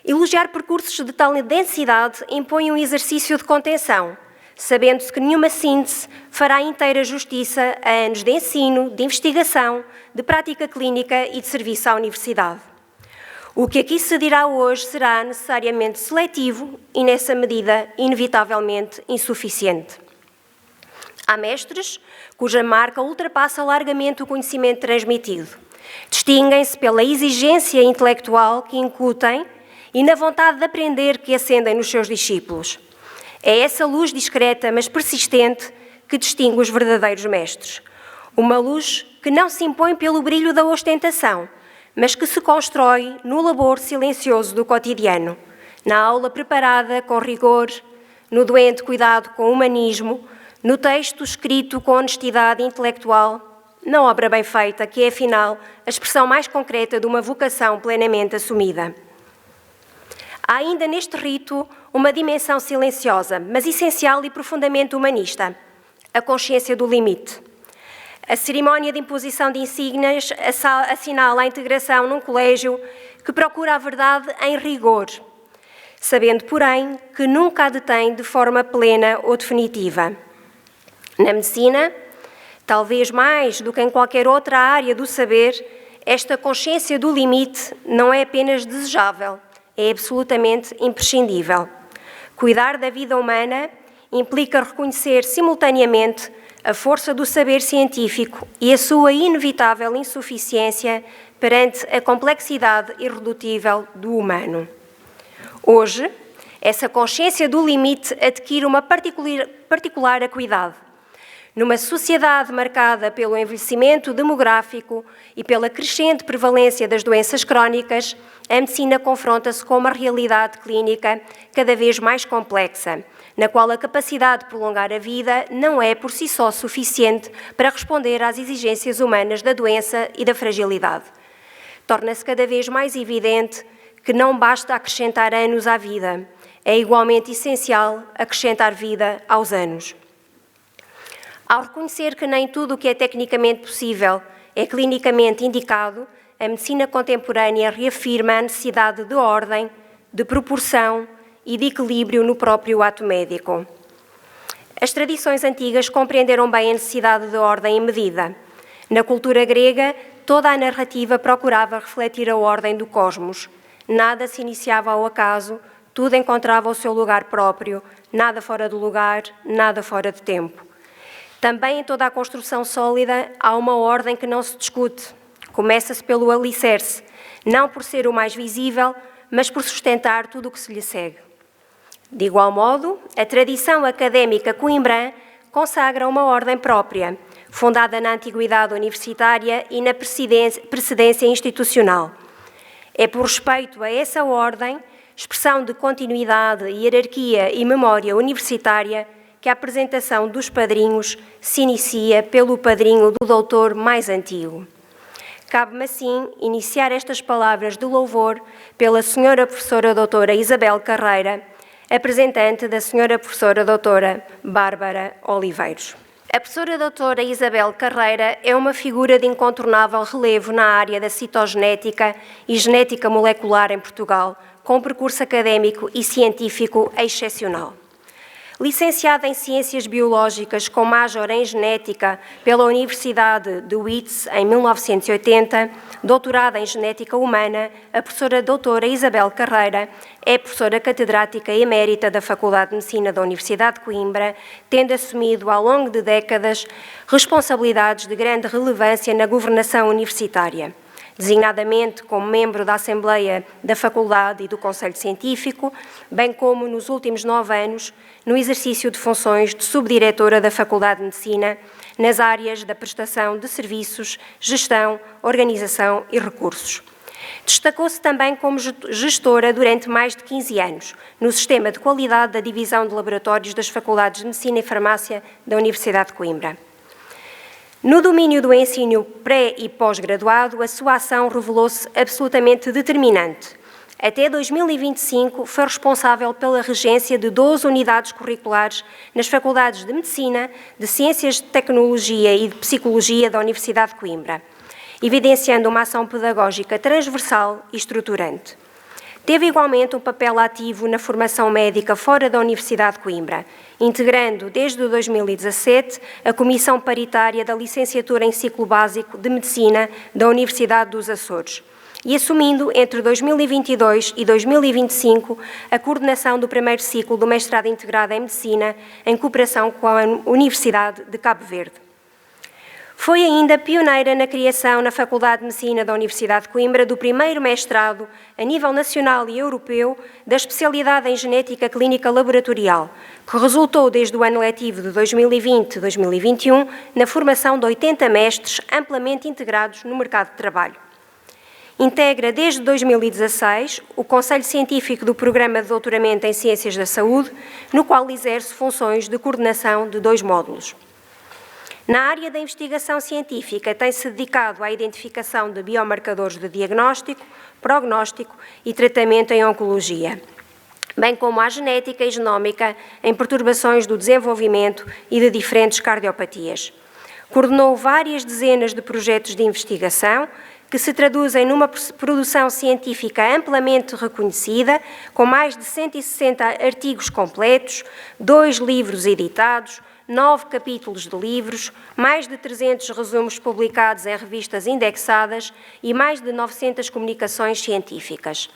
Elogiar percursos de tal densidade impõe um exercício de contenção, sabendo-se que nenhuma síntese fará inteira justiça a anos de ensino, de investigação, de prática clínica e de serviço à universidade. O que aqui se dirá hoje será necessariamente seletivo e, nessa medida, inevitavelmente insuficiente. Há mestres cuja marca ultrapassa largamente o conhecimento transmitido. Distinguem-se pela exigência intelectual que incutem e na vontade de aprender que acendem nos seus discípulos. É essa luz discreta, mas persistente, que distingue os verdadeiros mestres. Uma luz que não se impõe pelo brilho da ostentação, mas que se constrói no labor silencioso do cotidiano, na aula preparada com rigor, no doente cuidado com humanismo, no texto escrito com honestidade intelectual, na obra bem feita, que é, afinal, a expressão mais concreta de uma vocação plenamente assumida. Há ainda neste rito uma dimensão silenciosa, mas essencial e profundamente humanista, a consciência do limite. A cerimónia de imposição de insígnias assinala a integração num colégio que procura a verdade em rigor, sabendo, porém, que nunca a detém de forma plena ou definitiva. Na medicina, talvez mais do que em qualquer outra área do saber, esta consciência do limite não é apenas desejável, é absolutamente imprescindível. Cuidar da vida humana implica reconhecer simultaneamente a força do saber científico e a sua inevitável insuficiência perante a complexidade irredutível do humano. Hoje, essa consciência do limite adquire uma particular acuidade. Numa sociedade marcada pelo envelhecimento demográfico e pela crescente prevalência das doenças crónicas, a medicina confronta-se com uma realidade clínica cada vez mais complexa, na qual a capacidade de prolongar a vida não é por si só suficiente para responder às exigências humanas da doença e da fragilidade. Torna-se cada vez mais evidente que não basta acrescentar anos à vida, é igualmente essencial acrescentar vida aos anos. Ao reconhecer que nem tudo o que é tecnicamente possível é clinicamente indicado, a medicina contemporânea reafirma a necessidade de ordem, de proporção e de equilíbrio no próprio ato médico. As tradições antigas compreenderam bem a necessidade de ordem e medida. Na cultura grega, toda a narrativa procurava refletir a ordem do cosmos. Nada se iniciava ao acaso, tudo encontrava o seu lugar próprio, nada fora do lugar, nada fora de tempo. Também em toda a construção sólida há uma ordem que não se discute. Começa-se pelo alicerce, não por ser o mais visível, mas por sustentar tudo o que se lhe segue. De igual modo, a tradição académica coimbrã consagra uma ordem própria, fundada na antiguidade universitária e na precedência institucional. É por respeito a essa ordem, expressão de continuidade, hierarquia e memória universitária, que a apresentação dos padrinhos se inicia pelo padrinho do doutor mais antigo. Cabe-me, assim, iniciar estas palavras de louvor pela senhora professora doutora Isabel Carreira, apresentante da senhora professora doutora Bárbara Oliveiros. A professora doutora Isabel Carreira é uma figura de incontornável relevo na área da citogenética e genética molecular em Portugal, com um percurso académico e científico excepcional. Licenciada em Ciências Biológicas com Major em Genética pela Universidade de Leeds em 1980, doutorada em Genética Humana, a professora doutora Isabel Carreira é professora catedrática emérita da Faculdade de Medicina da Universidade de Coimbra, tendo assumido ao longo de décadas responsabilidades de grande relevância na governação universitária, designadamente como membro da Assembleia da Faculdade e do Conselho Científico, bem como, nos últimos 9 anos, no exercício de funções de subdiretora da Faculdade de Medicina, nas áreas da prestação de serviços, gestão, organização e recursos. Destacou-se também como gestora durante mais de 15 anos no Sistema de Qualidade da Divisão de Laboratórios das Faculdades de Medicina e Farmácia da Universidade de Coimbra. No domínio do ensino pré- e pós-graduado, a sua ação revelou-se absolutamente determinante. Até 2025, foi responsável pela regência de 12 unidades curriculares nas Faculdades de Medicina, de Ciências de Tecnologia e de Psicologia da Universidade de Coimbra, evidenciando uma ação pedagógica transversal e estruturante. Teve igualmente um papel ativo na formação médica fora da Universidade de Coimbra, integrando desde 2017 a Comissão Paritária da Licenciatura em Ciclo Básico de Medicina da Universidade dos Açores e assumindo entre 2022 e 2025 a coordenação do primeiro ciclo do mestrado integrado em Medicina em cooperação com a Universidade de Cabo Verde. Foi ainda pioneira na criação na Faculdade de Medicina da Universidade de Coimbra do primeiro mestrado a nível nacional e europeu da especialidade em Genética Clínica Laboratorial, que resultou desde o ano letivo de 2020-2021 na formação de 80 mestres amplamente integrados no mercado de trabalho. Integra desde 2016 o Conselho Científico do Programa de Doutoramento em Ciências da Saúde, no qual exerce funções de coordenação de 2 módulos. Na área da investigação científica, tem-se dedicado à identificação de biomarcadores de diagnóstico, prognóstico e tratamento em oncologia, bem como à genética e genómica em perturbações do desenvolvimento e de diferentes cardiopatias. Coordenou várias dezenas de projetos de investigação que se traduzem numa produção científica amplamente reconhecida, com mais de 160 artigos completos, 2 livros editados, 9 capítulos de livros, mais de 300 resumos publicados em revistas indexadas e mais de 900 comunicações científicas.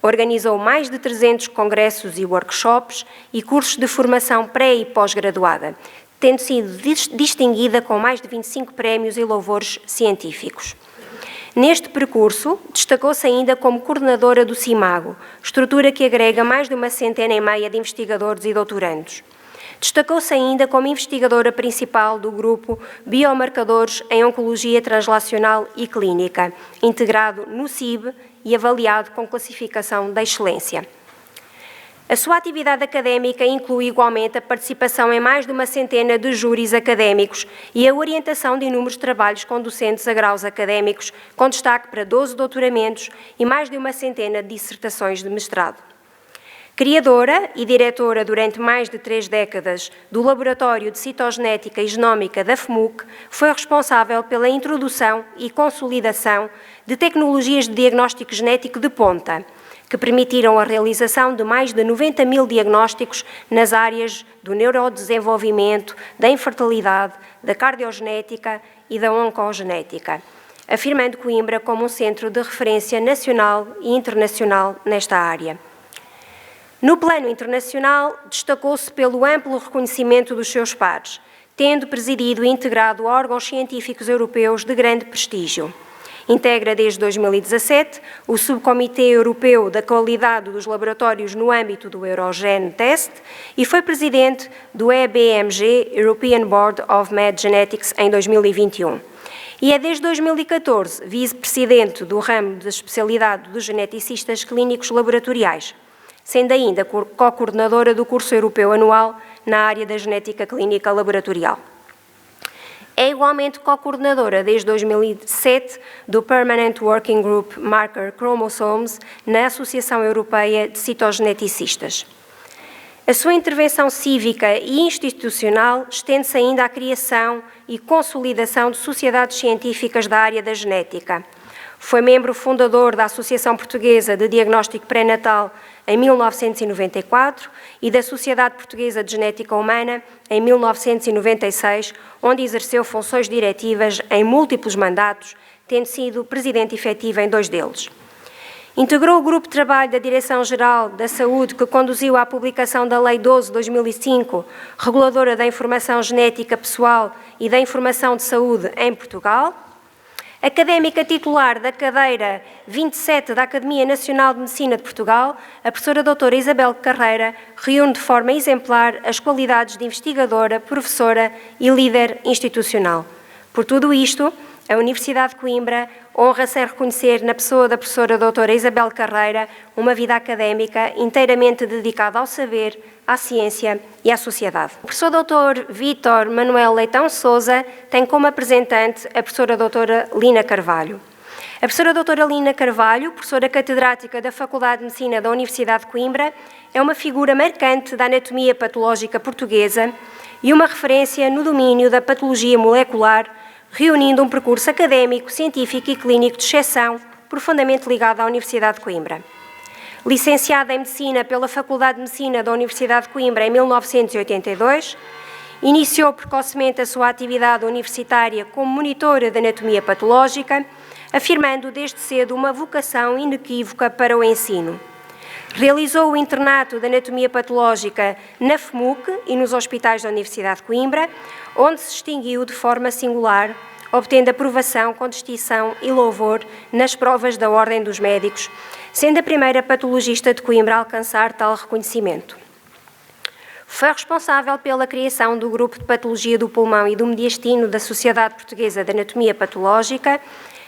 Organizou mais de 300 congressos e workshops e cursos de formação pré- e pós-graduada, tendo sido distinguida com mais de 25 prémios e louvores científicos. Neste percurso, destacou-se ainda como coordenadora do CIMAGO, estrutura que agrega mais de 150 de investigadores e doutorandos. Destacou-se ainda como investigadora principal do grupo Biomarcadores em Oncologia Translacional e Clínica, integrado no CIB e avaliado com classificação de excelência. A sua atividade académica inclui igualmente a participação em mais de 100 de júris académicos e a orientação de inúmeros trabalhos com docentes a graus académicos, com destaque para 12 doutoramentos e mais de 100 de dissertações de mestrado. Criadora e diretora durante mais de 3 décadas do Laboratório de Citogenética e Genómica da FMUC, foi responsável pela introdução e consolidação de tecnologias de diagnóstico genético de ponta, que permitiram a realização de mais de 90.000 diagnósticos nas áreas do neurodesenvolvimento, da infertilidade, da cardiogenética e da oncogenética, afirmando Coimbra como um centro de referência nacional e internacional nesta área. No plano internacional, destacou-se pelo amplo reconhecimento dos seus pares, tendo presidido e integrado órgãos científicos europeus de grande prestígio. Integra desde 2017 o Subcomitê Europeu da Qualidade dos Laboratórios no âmbito do Eurogene Test e foi presidente do EBMG, European Board of Med Genetics, em 2021. E é desde 2014 vice-presidente do ramo da especialidade dos geneticistas clínicos laboratoriais, sendo ainda co-coordenadora do curso europeu anual na área da genética clínica laboratorial. É igualmente co-coordenadora desde 2007 do Permanent Working Group Marker Chromosomes na Associação Europeia de Citogeneticistas. A sua intervenção cívica e institucional estende-se ainda à criação e consolidação de sociedades científicas da área da genética. Foi membro fundador da Associação Portuguesa de Diagnóstico Pré-Natal em 1994 e da Sociedade Portuguesa de Genética Humana em 1996, onde exerceu funções diretivas em múltiplos mandatos, tendo sido presidente efetivo em 2 deles. Integrou o grupo de trabalho da Direção-Geral da Saúde que conduziu à publicação da Lei 12/2005, reguladora da informação genética pessoal e da informação de saúde em Portugal. Académica titular da cadeira 27 da Academia Nacional de Medicina de Portugal, a professora doutora Isabel Carreira reúne de forma exemplar as qualidades de investigadora, professora e líder institucional. Por tudo isto, a Universidade de Coimbra honra-se em reconhecer na pessoa da professora doutora Isabel Carreira uma vida académica inteiramente dedicada ao saber, à ciência e à sociedade. O professor doutor Vítor Manuel Leitão Sousa tem como apresentante a professora doutora Lina Carvalho. A professora doutora Lina Carvalho, professora catedrática da Faculdade de Medicina da Universidade de Coimbra, é uma figura marcante da anatomia patológica portuguesa e uma referência no domínio da patologia molecular, reunindo um percurso académico, científico e clínico de exceção, profundamente ligado à Universidade de Coimbra. Licenciada em Medicina pela Faculdade de Medicina da Universidade de Coimbra em 1982, iniciou precocemente a sua atividade universitária como monitora de anatomia patológica, afirmando desde cedo uma vocação inequívoca para o ensino. Realizou o internato de anatomia patológica na FMUC e nos hospitais da Universidade de Coimbra, onde se distinguiu de forma singular, obtendo aprovação com distinção e louvor nas provas da Ordem dos Médicos, sendo a primeira patologista de Coimbra a alcançar tal reconhecimento. Foi responsável pela criação do Grupo de Patologia do Pulmão e do Mediastino da Sociedade Portuguesa de Anatomia Patológica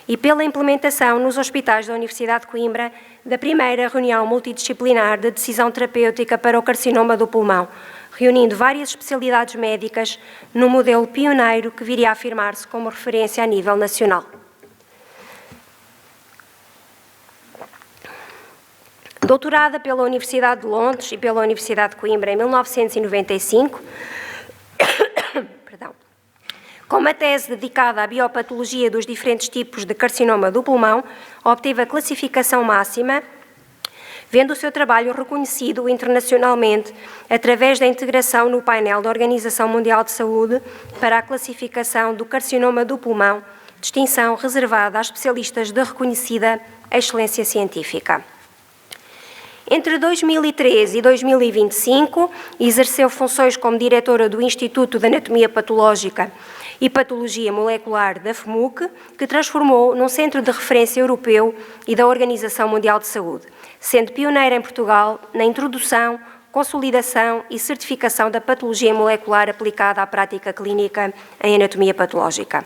e pela implementação nos hospitais da Universidade de Coimbra da primeira reunião multidisciplinar de decisão terapêutica para o carcinoma do pulmão, reunindo várias especialidades médicas num modelo pioneiro que viria a afirmar-se como referência a nível nacional. Doutorada pela Universidade de Londres e pela Universidade de Coimbra em 1995, com uma tese dedicada à biopatologia dos diferentes tipos de carcinoma do pulmão, obteve a classificação máxima, vendo o seu trabalho reconhecido internacionalmente através da integração no painel da Organização Mundial de Saúde para a classificação do carcinoma do pulmão, distinção reservada a especialistas de reconhecida excelência científica. Entre 2013 e 2025, exerceu funções como diretora do Instituto de Anatomia Patológica e Patologia Molecular da FMUC, que transformou num centro de referência europeu e da Organização Mundial de Saúde, sendo pioneira em Portugal na introdução, consolidação e certificação da patologia molecular aplicada à prática clínica em anatomia patológica.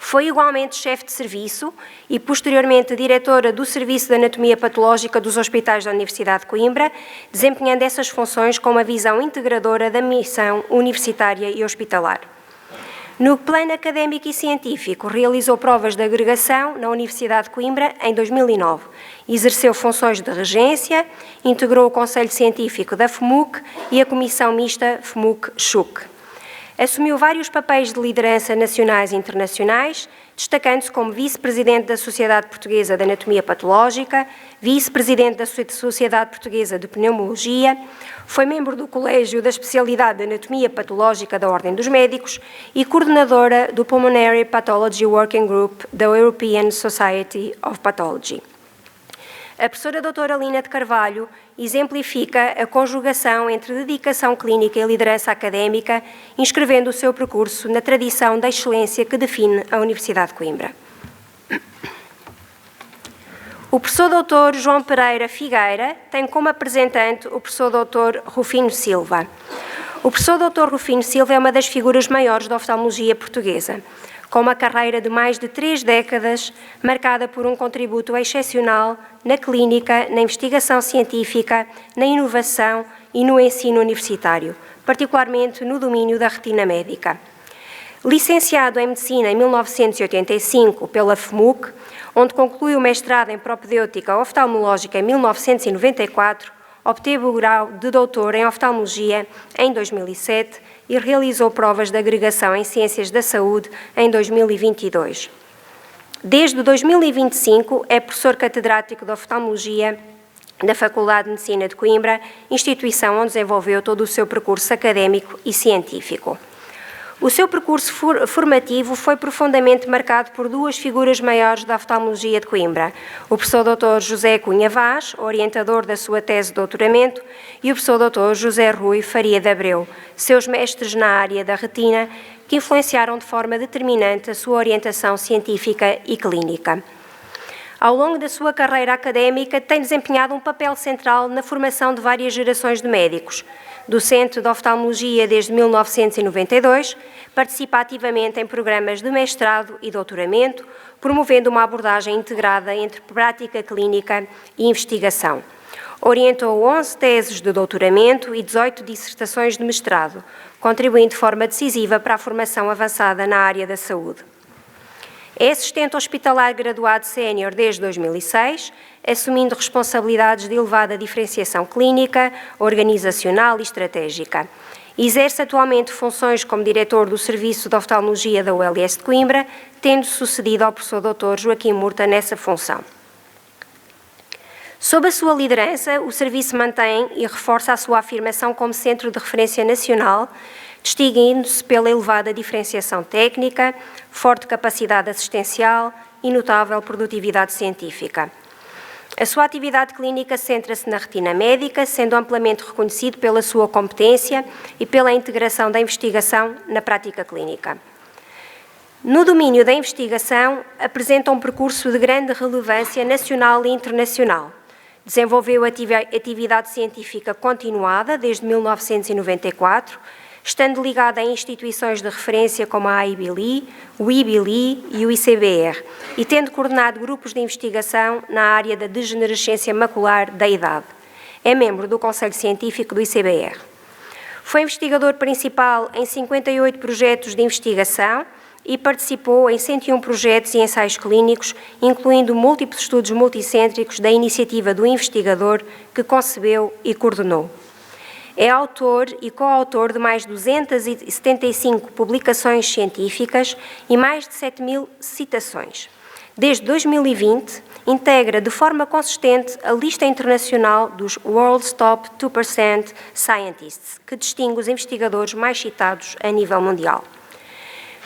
Foi igualmente chefe de serviço e, posteriormente, diretora do Serviço de Anatomia Patológica dos Hospitais da Universidade de Coimbra, desempenhando essas funções com uma visão integradora da missão universitária e hospitalar. No plano académico e científico, realizou provas de agregação na Universidade de Coimbra em 2009. Exerceu funções de regência, integrou o Conselho Científico da FMUC e a Comissão Mista FMUC-CHUC. Assumiu vários papéis de liderança nacionais e internacionais, destacando-se como vice-presidente da Sociedade Portuguesa de Anatomia Patológica, vice-presidente da Sociedade Portuguesa de Pneumologia, foi membro do Colégio da Especialidade de Anatomia Patológica da Ordem dos Médicos e coordenadora do Pulmonary Pathology Working Group da European Society of Pathology. A professora doutora Lina de Carvalho exemplifica a conjugação entre dedicação clínica e liderança académica, inscrevendo o seu percurso na tradição da excelência que define a Universidade de Coimbra. O professor Dr. João Pereira Figueira tem como apresentante o professor Dr. Rufino Silva. O professor Dr. Rufino Silva é uma das figuras maiores da oftalmologia portuguesa, com uma carreira de mais de 3 décadas, marcada por um contributo excepcional na clínica, na investigação científica, na inovação e no ensino universitário, particularmente no domínio da retina médica. Licenciado em Medicina em 1985 pela FMUC, onde concluiu o mestrado em propedêutica oftalmológica em 1994, obteve o grau de doutor em oftalmologia em 2007 e realizou provas de agregação em Ciências da Saúde em 2022. Desde 2025 é professor catedrático de oftalmologia da Faculdade de Medicina de Coimbra, instituição onde desenvolveu todo o seu percurso académico e científico. O seu percurso formativo foi profundamente marcado por 2 figuras maiores da oftalmologia de Coimbra, o professor Dr. José Cunha Vaz, orientador da sua tese de doutoramento, e o professor Dr. José Rui Faria de Abreu, seus mestres na área da retina, que influenciaram de forma determinante a sua orientação científica e clínica. Ao longo da sua carreira académica, tem desempenhado um papel central na formação de várias gerações de médicos. Docente de oftalmologia desde 1992, participa ativamente em programas de mestrado e doutoramento, promovendo uma abordagem integrada entre prática clínica e investigação. Orientou 11 teses de doutoramento e 18 dissertações de mestrado, contribuindo de forma decisiva para a formação avançada na área da saúde. É assistente hospitalar graduado sénior desde 2006, assumindo responsabilidades de elevada diferenciação clínica, organizacional e estratégica. Exerce atualmente funções como diretor do Serviço de Oftalmologia da ULS de Coimbra, tendo sucedido ao professor Dr. Joaquim Murta nessa função. Sob a sua liderança, o Serviço mantém e reforça a sua afirmação como centro de referência nacional, distinguindo-se pela elevada diferenciação técnica, forte capacidade assistencial e notável produtividade científica. A sua atividade clínica centra-se na retina médica, sendo amplamente reconhecido pela sua competência e pela integração da investigação na prática clínica. No domínio da investigação, apresenta um percurso de grande relevância nacional e internacional. Desenvolveu atividade científica continuada desde 1994, estando ligada a instituições de referência como a IBLI, o IBLI e o ICBR, e tendo coordenado grupos de investigação na área da degenerescência macular da idade. É membro do Conselho Científico do ICBR. Foi investigador principal em 58 projetos de investigação e participou em 101 projetos e ensaios clínicos, incluindo múltiplos estudos multicêntricos da iniciativa do investigador que concebeu e coordenou. É autor e coautor de mais de 275 publicações científicas e mais de 7.000 citações. Desde 2020, integra de forma consistente a lista internacional dos World's Top 2% Scientists, que distingue os investigadores mais citados a nível mundial.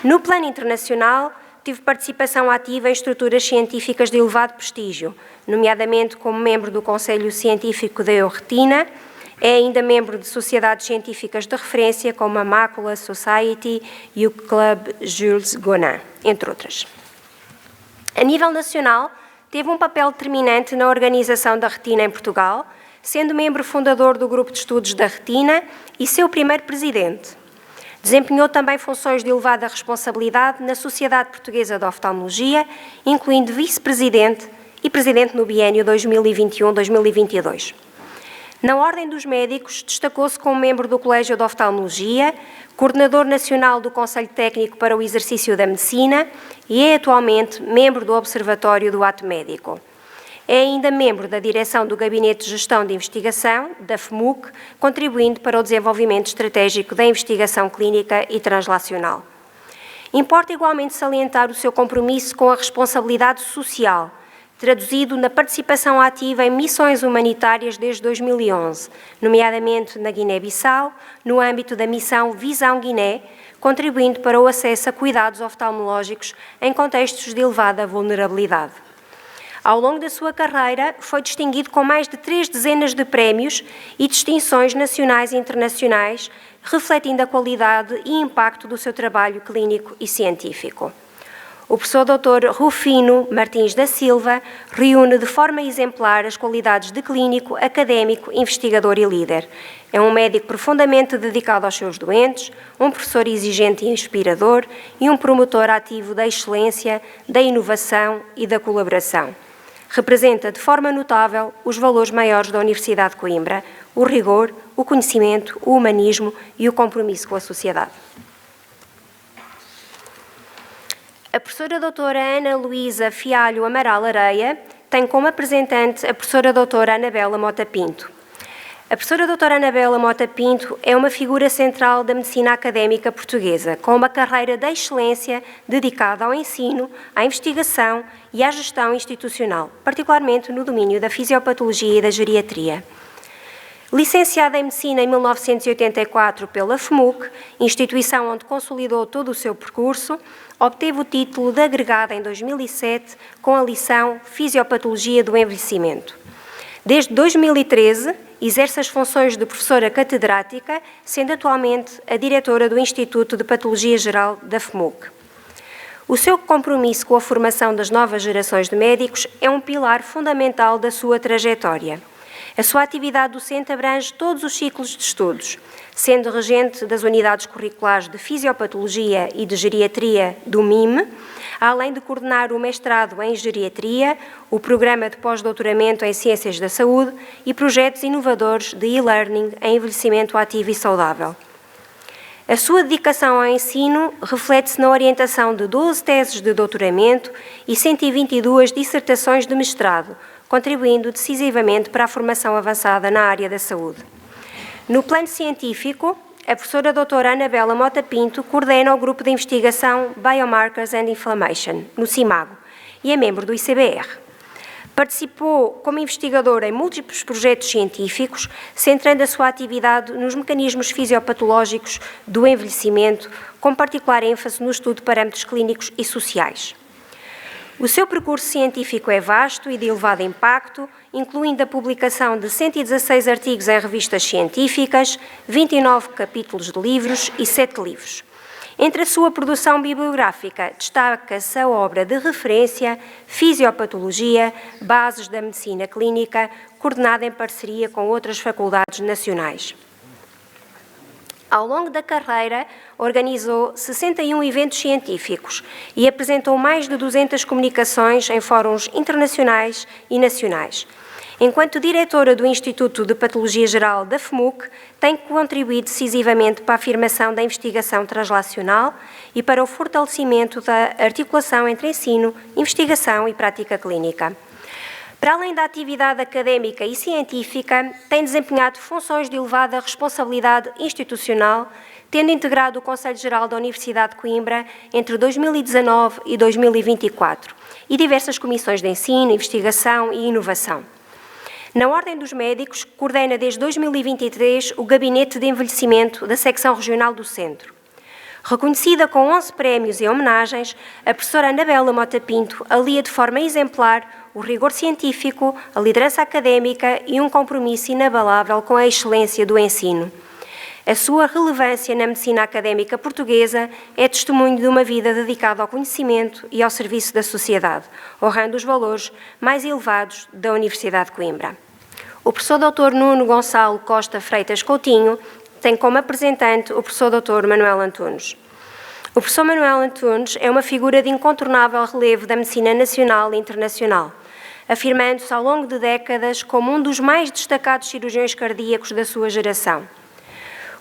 No plano internacional, tive participação ativa em estruturas científicas de elevado prestígio, nomeadamente como membro do Conselho Científico da Euretina. É ainda membro de sociedades científicas de referência como a Macula Society e o Club Jules Gonin, entre outras. A nível nacional, teve um papel determinante na organização da retina em Portugal, sendo membro fundador do Grupo de Estudos da Retina e seu primeiro presidente. Desempenhou também funções de elevada responsabilidade na Sociedade Portuguesa de Oftalmologia, incluindo vice-presidente e presidente no biênio 2021-2022. Na Ordem dos Médicos, destacou-se como membro do Colégio de Oftalmologia, coordenador nacional do Conselho Técnico para o Exercício da Medicina e é atualmente membro do Observatório do Ato Médico. É ainda membro da direção do Gabinete de Gestão de Investigação, da FMUC, contribuindo para o desenvolvimento estratégico da investigação clínica e translacional. Importa igualmente salientar o seu compromisso com a responsabilidade social, traduzido na participação ativa em missões humanitárias desde 2011, nomeadamente na Guiné-Bissau, no âmbito da missão Visão Guiné, contribuindo para o acesso a cuidados oftalmológicos em contextos de elevada vulnerabilidade. Ao longo da sua carreira, foi distinguido com mais de 3 dezenas de prémios e distinções nacionais e internacionais, refletindo a qualidade e impacto do seu trabalho clínico e científico. O professor Dr. Rufino Martins da Silva reúne de forma exemplar as qualidades de clínico, académico, investigador e líder. É um médico profundamente dedicado aos seus doentes, um professor exigente e inspirador e um promotor ativo da excelência, da inovação e da colaboração. Representa de forma notável os valores maiores da Universidade de Coimbra, o rigor, o conhecimento, o humanismo e o compromisso com a sociedade. A professora doutora Ana Luísa Fialho Amaral Areia tem como apresentante a professora doutora Anabela Mota Pinto. A professora doutora Anabela Mota Pinto é uma figura central da medicina académica portuguesa, com uma carreira de excelência dedicada ao ensino, à investigação e à gestão institucional, particularmente no domínio da fisiopatologia e da geriatria. Licenciada em Medicina em 1984 pela FMUC, instituição onde consolidou todo o seu percurso, obteve o título de agregada em 2007 com a lição Fisiopatologia do Envelhecimento. Desde 2013, exerce as funções de professora catedrática, sendo atualmente a diretora do Instituto de Patologia Geral da FMUC. O seu compromisso com a formação das novas gerações de médicos é um pilar fundamental da sua trajetória. A sua atividade docente abrange todos os ciclos de estudos, sendo regente das unidades curriculares de Fisiopatologia e de Geriatria do MIME, além de coordenar o mestrado em Geriatria, o programa de pós-doutoramento em Ciências da Saúde e projetos inovadores de e-learning em envelhecimento ativo e saudável. A sua dedicação ao ensino reflete-se na orientação de 12 teses de doutoramento e 122 dissertações de mestrado, contribuindo decisivamente para a formação avançada na área da saúde. No plano científico, a professora doutora Anabela Mota Pinto coordena o grupo de investigação Biomarkers and Inflammation, no CIMAGO, e é membro do ICBR. Participou como investigadora em múltiplos projetos científicos, centrando a sua atividade nos mecanismos fisiopatológicos do envelhecimento, com particular ênfase no estudo de parâmetros clínicos e sociais. O seu percurso científico é vasto e de elevado impacto, incluindo a publicação de 116 artigos em revistas científicas, 29 capítulos de livros e 7 livros. Entre a sua produção bibliográfica, destaca-se a obra de referência Fisiopatologia, Bases da Medicina Clínica, coordenada em parceria com outras faculdades nacionais. Ao longo da carreira, organizou 61 eventos científicos e apresentou mais de 200 comunicações em fóruns internacionais e nacionais. Enquanto diretora do Instituto de Patologia Geral da FMUC, tem contribuído decisivamente para a afirmação da investigação translacional e para o fortalecimento da articulação entre ensino, investigação e prática clínica. Para além da atividade académica e científica, tem desempenhado funções de elevada responsabilidade institucional, tendo integrado o Conselho Geral da Universidade de Coimbra entre 2019 e 2024 e diversas comissões de ensino, investigação e inovação. Na Ordem dos Médicos, coordena desde 2023 o Gabinete de Envelhecimento da Secção Regional do Centro. Reconhecida com 11 prémios e homenagens, a professora Anabela Mota Pinto alia de forma exemplar o rigor científico, a liderança académica e um compromisso inabalável com a excelência do ensino. A sua relevância na medicina académica portuguesa é testemunho de uma vida dedicada ao conhecimento e ao serviço da sociedade, honrando os valores mais elevados da Universidade de Coimbra. O professor Dr. Nuno Gonçalo Costa Freitas Coutinho tem como apresentante o professor Dr. Manuel Antunes. O professor Manuel Antunes é uma figura de incontornável relevo da medicina nacional e internacional, afirmando-se ao longo de décadas como um dos mais destacados cirurgiões cardíacos da sua geração.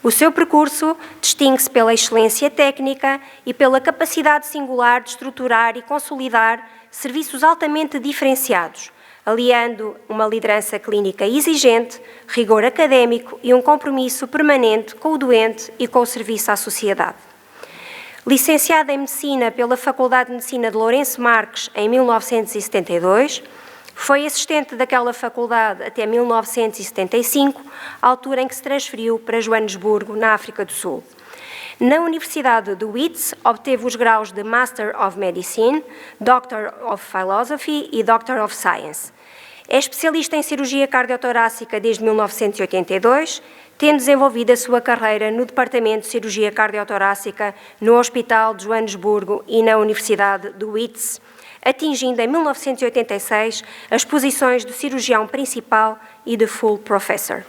O seu percurso distingue-se pela excelência técnica e pela capacidade singular de estruturar e consolidar serviços altamente diferenciados, aliando uma liderança clínica exigente, rigor académico e um compromisso permanente com o doente e com o serviço à sociedade. Licenciada em Medicina pela Faculdade de Medicina de Lourenço Marques em 1972, foi assistente daquela faculdade até 1975, altura em que se transferiu para Joanesburgo, na África do Sul. Na Universidade de Leeds, obteve os graus de Master of Medicine, Doctor of Philosophy e Doctor of Science. É especialista em cirurgia cardiotorácica desde 1982, tendo desenvolvido a sua carreira no Departamento de Cirurgia Cardiotorácica no Hospital de Joanesburgo e na Universidade de Leeds, atingindo em 1986 as posições de cirurgião principal e de full professor.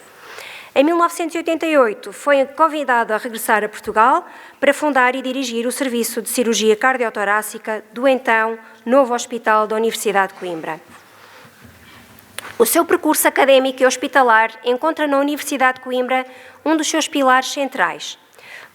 Em 1988, foi convidado a regressar a Portugal para fundar e dirigir o Serviço de Cirurgia Cardiotorácica do então novo Hospital da Universidade de Coimbra. O seu percurso académico e hospitalar encontra na Universidade de Coimbra um dos seus pilares centrais.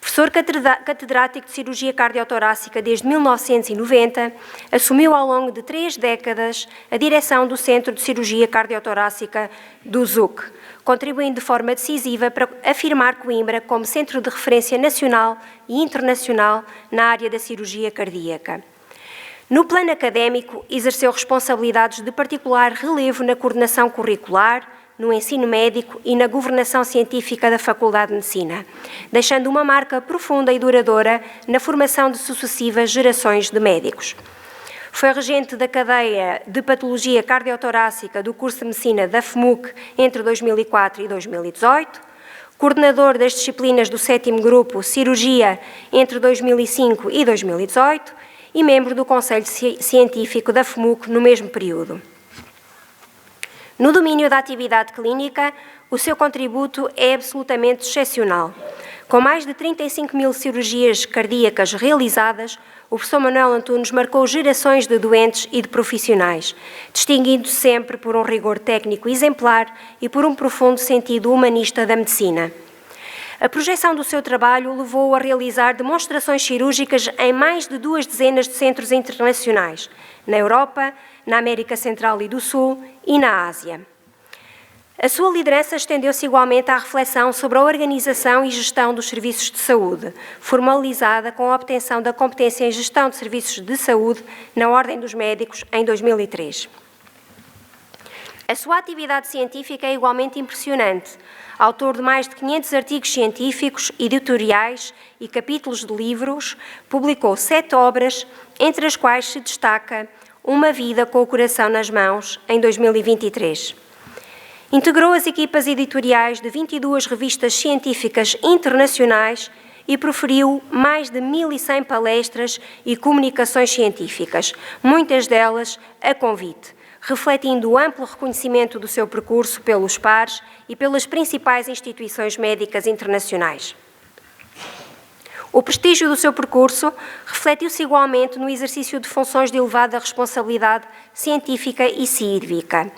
Professor catedrático de Cirurgia Cardiotorácica desde 1990, assumiu ao longo de 3 décadas a direção do Centro de Cirurgia Cardiotorácica do ZUC, contribuindo de forma decisiva para afirmar Coimbra como centro de referência nacional e internacional na área da cirurgia cardíaca. No plano académico, exerceu responsabilidades de particular relevo na coordenação curricular, no ensino médico e na governação científica da Faculdade de Medicina, deixando uma marca profunda e duradoura na formação de sucessivas gerações de médicos. Foi regente da cadeia de Patologia Cardiotorácica do curso de Medicina da FMUC entre 2004 e 2018, coordenador das disciplinas do 7º Grupo Cirurgia entre 2005 e 2018 e membro do Conselho Científico da FMUC no mesmo período. No domínio da atividade clínica, o seu contributo é absolutamente excepcional. Com mais de 35 mil cirurgias cardíacas realizadas, o professor Manuel Antunes marcou gerações de doentes e de profissionais, distinguindo-se sempre por um rigor técnico exemplar e por um profundo sentido humanista da medicina. A projeção do seu trabalho levou-o a realizar demonstrações cirúrgicas em mais de 2 dezenas de centros internacionais, na Europa, na América Central e do Sul e na Ásia. A sua liderança estendeu-se igualmente à reflexão sobre a organização e gestão dos serviços de saúde, formalizada com a obtenção da competência em gestão de serviços de saúde na Ordem dos Médicos em 2003. A sua atividade científica é igualmente impressionante. Autor de mais de 500 artigos científicos, editoriais e capítulos de livros, publicou 7 obras, entre as quais se destaca Uma Vida com o Coração nas Mãos, em 2023. Integrou as equipas editoriais de 22 revistas científicas internacionais e proferiu mais de 1.100 palestras e comunicações científicas, muitas delas a convite, refletindo o amplo reconhecimento do seu percurso pelos pares e pelas principais instituições médicas internacionais. O prestígio do seu percurso refletiu-se igualmente no exercício de funções de elevada responsabilidade científica e cívica,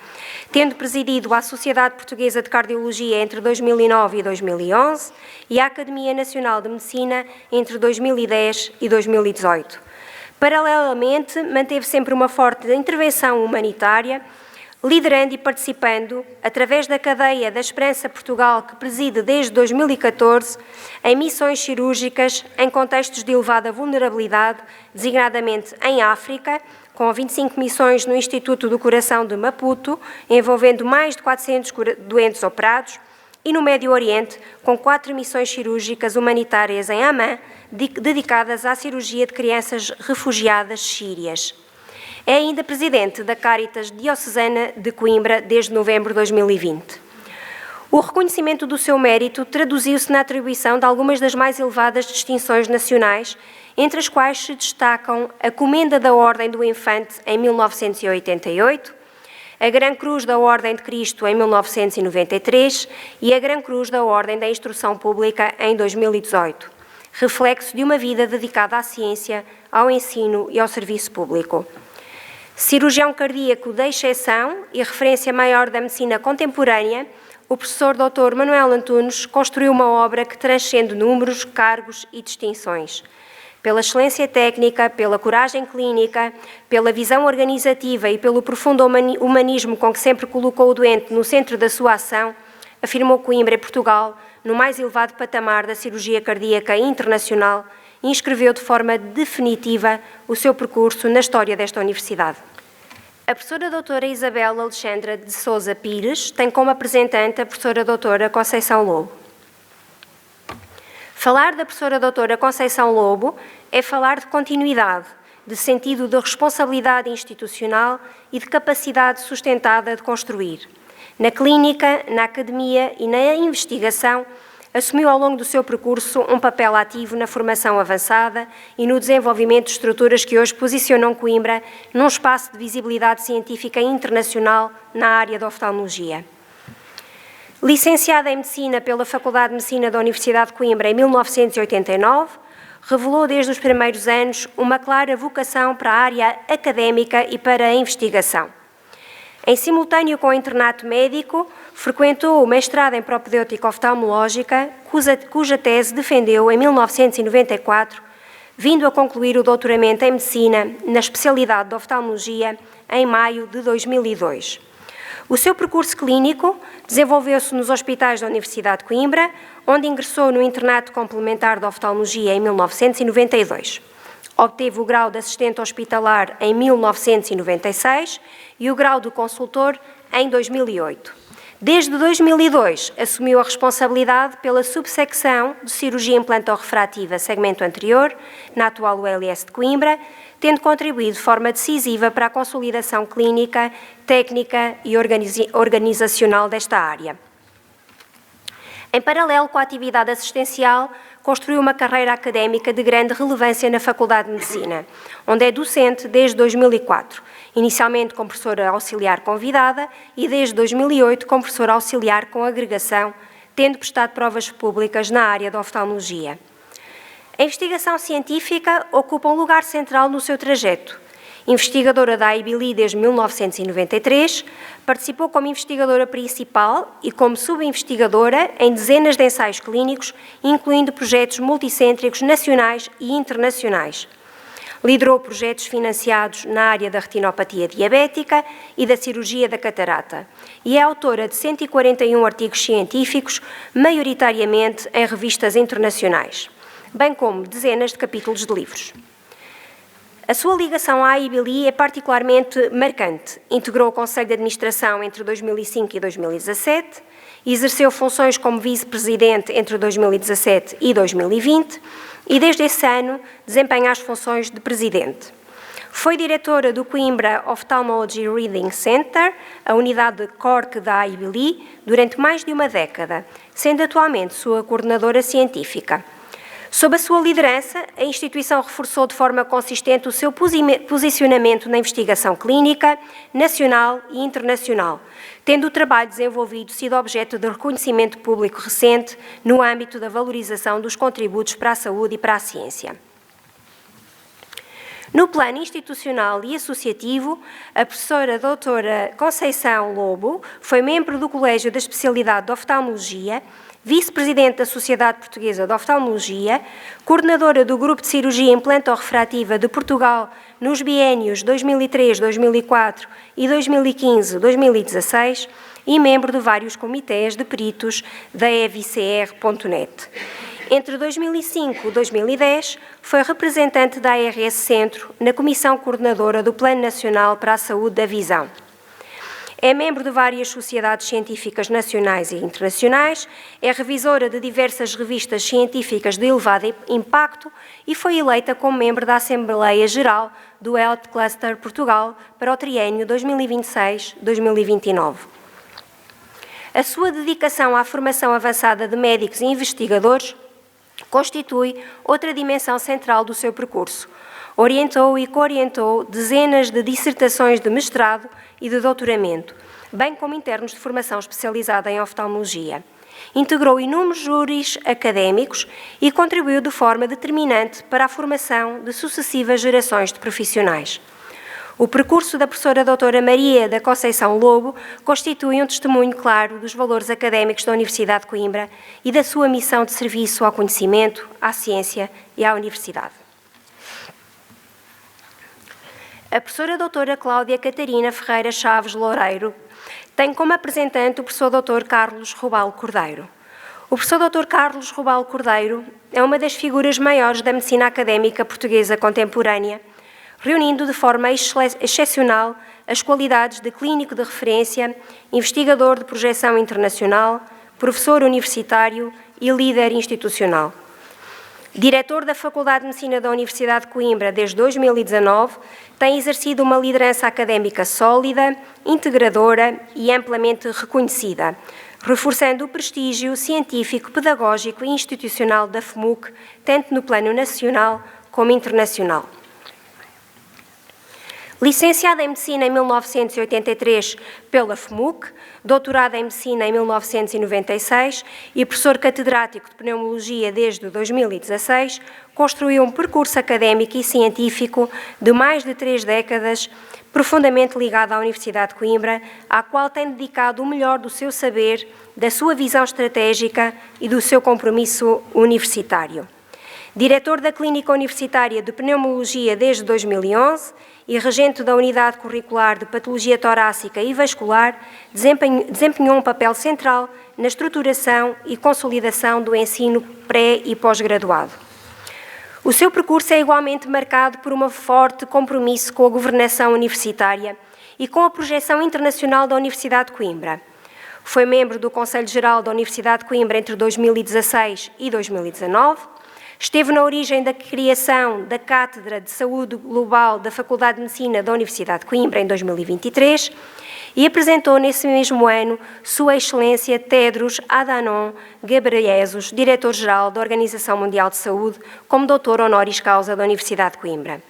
tendo presidido a Sociedade Portuguesa de Cardiologia entre 2009 e 2011 e a Academia Nacional de Medicina entre 2010 e 2018. Paralelamente, manteve sempre uma forte intervenção humanitária, liderando e participando, através da cadeia da Esperança Portugal, que preside desde 2014, em missões cirúrgicas em contextos de elevada vulnerabilidade, designadamente em África, com 25 missões no Instituto do Coração de Maputo, envolvendo mais de 400 doentes operados, e no Médio Oriente, com 4 missões cirúrgicas humanitárias em Amman, dedicadas à cirurgia de crianças refugiadas sírias. É ainda presidente da Caritas Diocesana de Coimbra desde novembro de 2020. O reconhecimento do seu mérito traduziu-se na atribuição de algumas das mais elevadas distinções nacionais, entre as quais se destacam a Comenda da Ordem do Infante em 1988, a Gran Cruz da Ordem de Cristo em 1993 e a Gran Cruz da Ordem da Instrução Pública em 2018, reflexo de uma vida dedicada à ciência, ao ensino e ao serviço público. Cirurgião cardíaco de exceção e referência maior da medicina contemporânea, o professor Dr. Manuel Antunes construiu uma obra que transcende números, cargos e distinções. Pela excelência técnica, pela coragem clínica, pela visão organizativa e pelo profundo humanismo com que sempre colocou o doente no centro da sua ação, afirmou Coimbra e Portugal no mais elevado patamar da cirurgia cardíaca internacional e inscreveu de forma definitiva o seu percurso na história desta universidade. A professora doutora Isabel Alexandra de Sousa Pires tem como apresentante a professora doutora Conceição Lobo. Falar da professora doutora Conceição Lobo é falar de continuidade, de sentido de responsabilidade institucional e de capacidade sustentada de construir. Na clínica, na academia e na investigação, assumiu ao longo do seu percurso um papel ativo na formação avançada e no desenvolvimento de estruturas que hoje posicionam Coimbra num espaço de visibilidade científica internacional na área da oftalmologia. Licenciada em Medicina pela Faculdade de Medicina da Universidade de Coimbra em 1989, revelou desde os primeiros anos uma clara vocação para a área académica e para a investigação. Em simultâneo com o internato médico, frequentou o mestrado em propedêutica oftalmológica, cuja tese defendeu em 1994, vindo a concluir o doutoramento em Medicina na especialidade de oftalmologia em maio de 2002. O seu percurso clínico desenvolveu-se nos hospitais da Universidade de Coimbra, onde ingressou no internato complementar de oftalmologia em 1992. Obteve o grau de assistente hospitalar em 1996 e o grau de consultor em 2008. Desde 2002, assumiu a responsabilidade pela subsecção de cirurgia implantorrefrativa segmento anterior, na atual ULS de Coimbra, tendo contribuído de forma decisiva para a consolidação clínica, técnica e organizacional desta área. Em paralelo com a atividade assistencial, construiu uma carreira académica de grande relevância na Faculdade de Medicina, onde é docente desde 2004, inicialmente como professora auxiliar convidada e desde 2008 como professora auxiliar com agregação, tendo prestado provas públicas na área da oftalmologia. A investigação científica ocupa um lugar central no seu trajeto. Investigadora da IBLI desde 1993, participou como investigadora principal e como subinvestigadora em dezenas de ensaios clínicos, incluindo projetos multicêntricos nacionais e internacionais. Liderou projetos financiados na área da retinopatia diabética e da cirurgia da catarata e é autora de 141 artigos científicos, maioritariamente em revistas internacionais, bem como dezenas de capítulos de livros. A sua ligação à IBLI é particularmente marcante. Integrou o Conselho de Administração entre 2005 e 2017, exerceu funções como vice-presidente entre 2017 e 2020 e, desde esse ano, desempenha as funções de presidente. Foi diretora do Coimbra Ophthalmology Reading Center, a unidade de Cork da IBLI, durante mais de uma década, sendo atualmente sua coordenadora científica. Sob a sua liderança, a instituição reforçou de forma consistente o seu posicionamento na investigação clínica, nacional e internacional, tendo o trabalho desenvolvido sido objeto de reconhecimento público recente no âmbito da valorização dos contributos para a saúde e para a ciência. No plano institucional e associativo, a professora doutora Conceição Lobo foi membro do Colégio da Especialidade de Oftalmologia, vice-presidente da Sociedade Portuguesa de Oftalmologia, coordenadora do Grupo de Cirurgia Implantorrefrativa de Portugal nos biénios 2003-2004 e 2015-2016 e membro de vários comitês de peritos da EVCR.net. Entre 2005 e 2010, foi representante da ARS Centro na Comissão Coordenadora do Plano Nacional para a Saúde da Visão. É membro de várias sociedades científicas nacionais e internacionais, é revisora de diversas revistas científicas de elevado impacto e foi eleita como membro da Assembleia Geral do Health Cluster Portugal para o triênio 2026-2029. A sua dedicação à formação avançada de médicos e investigadores constitui outra dimensão central do seu percurso. Orientou e coorientou dezenas de dissertações de mestrado e de doutoramento, bem como internos de formação especializada em oftalmologia. Integrou inúmeros júris académicos e contribuiu de forma determinante para a formação de sucessivas gerações de profissionais. O percurso da professora doutora Maria da Conceição Lobo constitui um testemunho claro dos valores académicos da Universidade de Coimbra e da sua missão de serviço ao conhecimento, à ciência e à universidade. A professora doutora Cláudia Catarina Ferreira Chaves Loureiro tem como apresentante o professor doutor Carlos Rubal Cordeiro. O professor doutor Carlos Rubal Cordeiro é uma das figuras maiores da medicina académica portuguesa contemporânea, reunindo de forma excepcional as qualidades de clínico de referência, investigador de projeção internacional, professor universitário e líder institucional. Diretor da Faculdade de Medicina da Universidade de Coimbra desde 2019, tem exercido uma liderança académica sólida, integradora e amplamente reconhecida, reforçando o prestígio científico, pedagógico e institucional da FMUC, tanto no plano nacional como internacional. Licenciada em Medicina em 1983 pela FMUC, doutorada em Medicina em 1996 e professor catedrático de Pneumologia desde 2016, construiu um percurso académico e científico de mais de 3 décadas, profundamente ligado à Universidade de Coimbra, à qual tem dedicado o melhor do seu saber, da sua visão estratégica e do seu compromisso universitário. Diretor da Clínica Universitária de Pneumologia desde 2011 e regente da Unidade Curricular de Patologia Torácica e Vascular, desempenhou um papel central na estruturação e consolidação do ensino pré- e pós-graduado. O seu percurso é igualmente marcado por um forte compromisso com a governação universitária e com a projeção internacional da Universidade de Coimbra. Foi membro do Conselho Geral da Universidade de Coimbra entre 2016 e 2019, esteve na origem da criação da Cátedra de Saúde Global da Faculdade de Medicina da Universidade de Coimbra em 2023 e apresentou nesse mesmo ano Sua Excelência Tedros Adhanom Ghebreyesus, Diretor-Geral da Organização Mundial de Saúde, como doutor honoris causa da Universidade de Coimbra.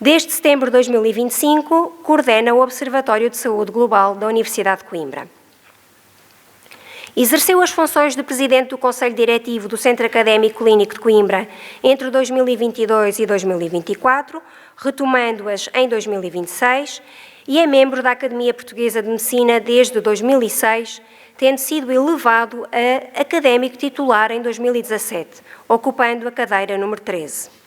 Desde setembro de 2025, coordena o Observatório de Saúde Global da Universidade de Coimbra. Exerceu as funções de Presidente do Conselho Diretivo do Centro Académico Clínico de Coimbra entre 2022 e 2024, retomando-as em 2026, e é membro da Academia Portuguesa de Medicina desde 2006, tendo sido elevado a académico titular em 2017, ocupando a cadeira número 13.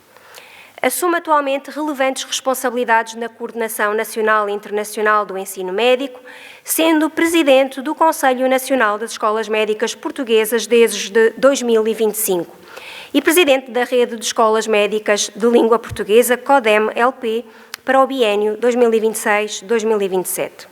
Assume atualmente relevantes responsabilidades na coordenação nacional e internacional do ensino médico, sendo presidente do Conselho Nacional das Escolas Médicas Portuguesas desde 2025 e presidente da Rede de Escolas Médicas de Língua Portuguesa, CODEM-LP, para o biênio 2026-2027.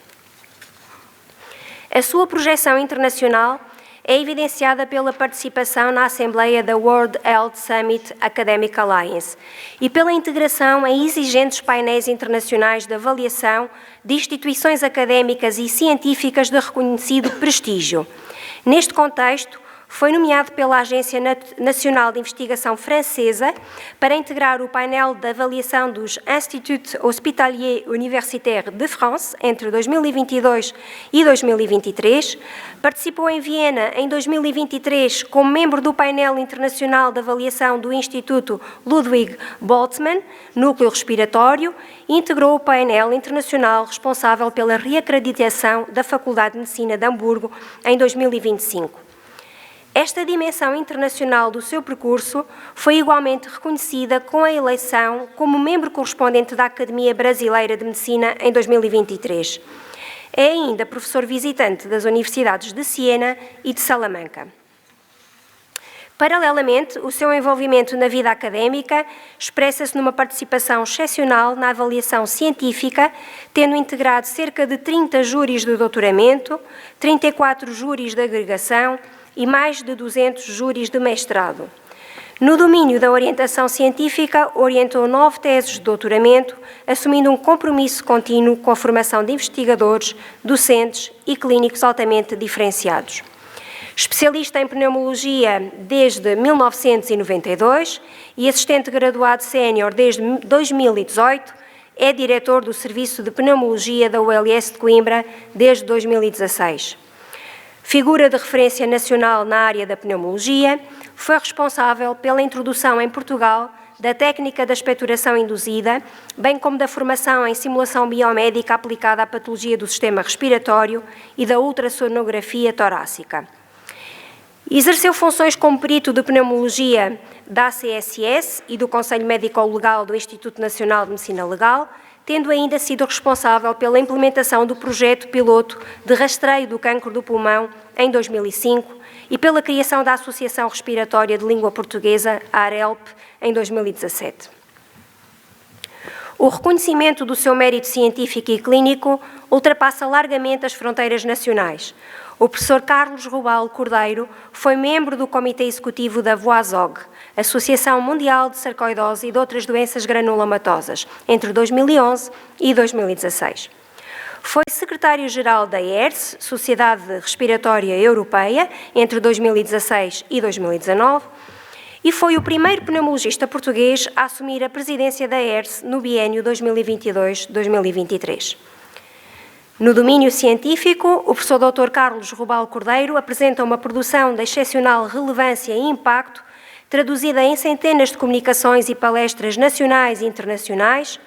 A sua projeção internacional é evidenciada pela participação na Assembleia da World Health Summit Academic Alliance e pela integração em exigentes painéis internacionais de avaliação de instituições académicas e científicas de reconhecido prestígio. Neste contexto, foi nomeado pela Agência Nacional de Investigação Francesa para integrar o painel de avaliação dos Instituts Hospitaliers Universitaires de France entre 2022 e 2023. Participou em Viena em 2023 como membro do painel internacional de avaliação do Instituto Ludwig Boltzmann, Núcleo Respiratório, e integrou o painel internacional responsável pela reacreditação da Faculdade de Medicina de Hamburgo em 2025. Esta dimensão internacional do seu percurso foi igualmente reconhecida com a eleição como membro correspondente da Academia Brasileira de Medicina em 2023. É ainda professor visitante das Universidades de Siena e de Salamanca. Paralelamente, o seu envolvimento na vida académica expressa-se numa participação excepcional na avaliação científica, tendo integrado cerca de 30 júris de doutoramento, 34 júris de agregação e mais de 200 júris de mestrado. No domínio da orientação científica, orientou 9 teses de doutoramento, assumindo um compromisso contínuo com a formação de investigadores, docentes e clínicos altamente diferenciados. Especialista em pneumologia desde 1992 e assistente graduado sénior desde 2018, é diretor do Serviço de Pneumologia da ULS de Coimbra desde 2016. Figura de referência nacional na área da pneumologia, foi responsável pela introdução em Portugal da técnica da expectoração induzida, bem como da formação em simulação biomédica aplicada à patologia do sistema respiratório e da ultrassonografia torácica. Exerceu funções como perito de pneumologia da ACSS e do Conselho Médico-Legal do Instituto Nacional de Medicina Legal, tendo ainda sido responsável pela implementação do projeto piloto de rastreio do cancro do pulmão em 2005 e pela criação da Associação Respiratória de Língua Portuguesa, a ARELP, em 2017. O reconhecimento do seu mérito científico e clínico ultrapassa largamente as fronteiras nacionais. O professor Carlos Rubal Cordeiro foi membro do Comitê Executivo da VOASOG, Associação Mundial de Sarcoidose e de outras doenças granulomatosas, entre 2011 e 2016. Foi secretário-geral da ERS, Sociedade Respiratória Europeia, entre 2016 e 2019, e foi o primeiro pneumologista português a assumir a presidência da ERS no biênio 2022-2023. No domínio científico, o professor Dr. Carlos Rubal Cordeiro apresenta uma produção de excepcional relevância e impacto, traduzida em centenas de comunicações e palestras nacionais e internacionais,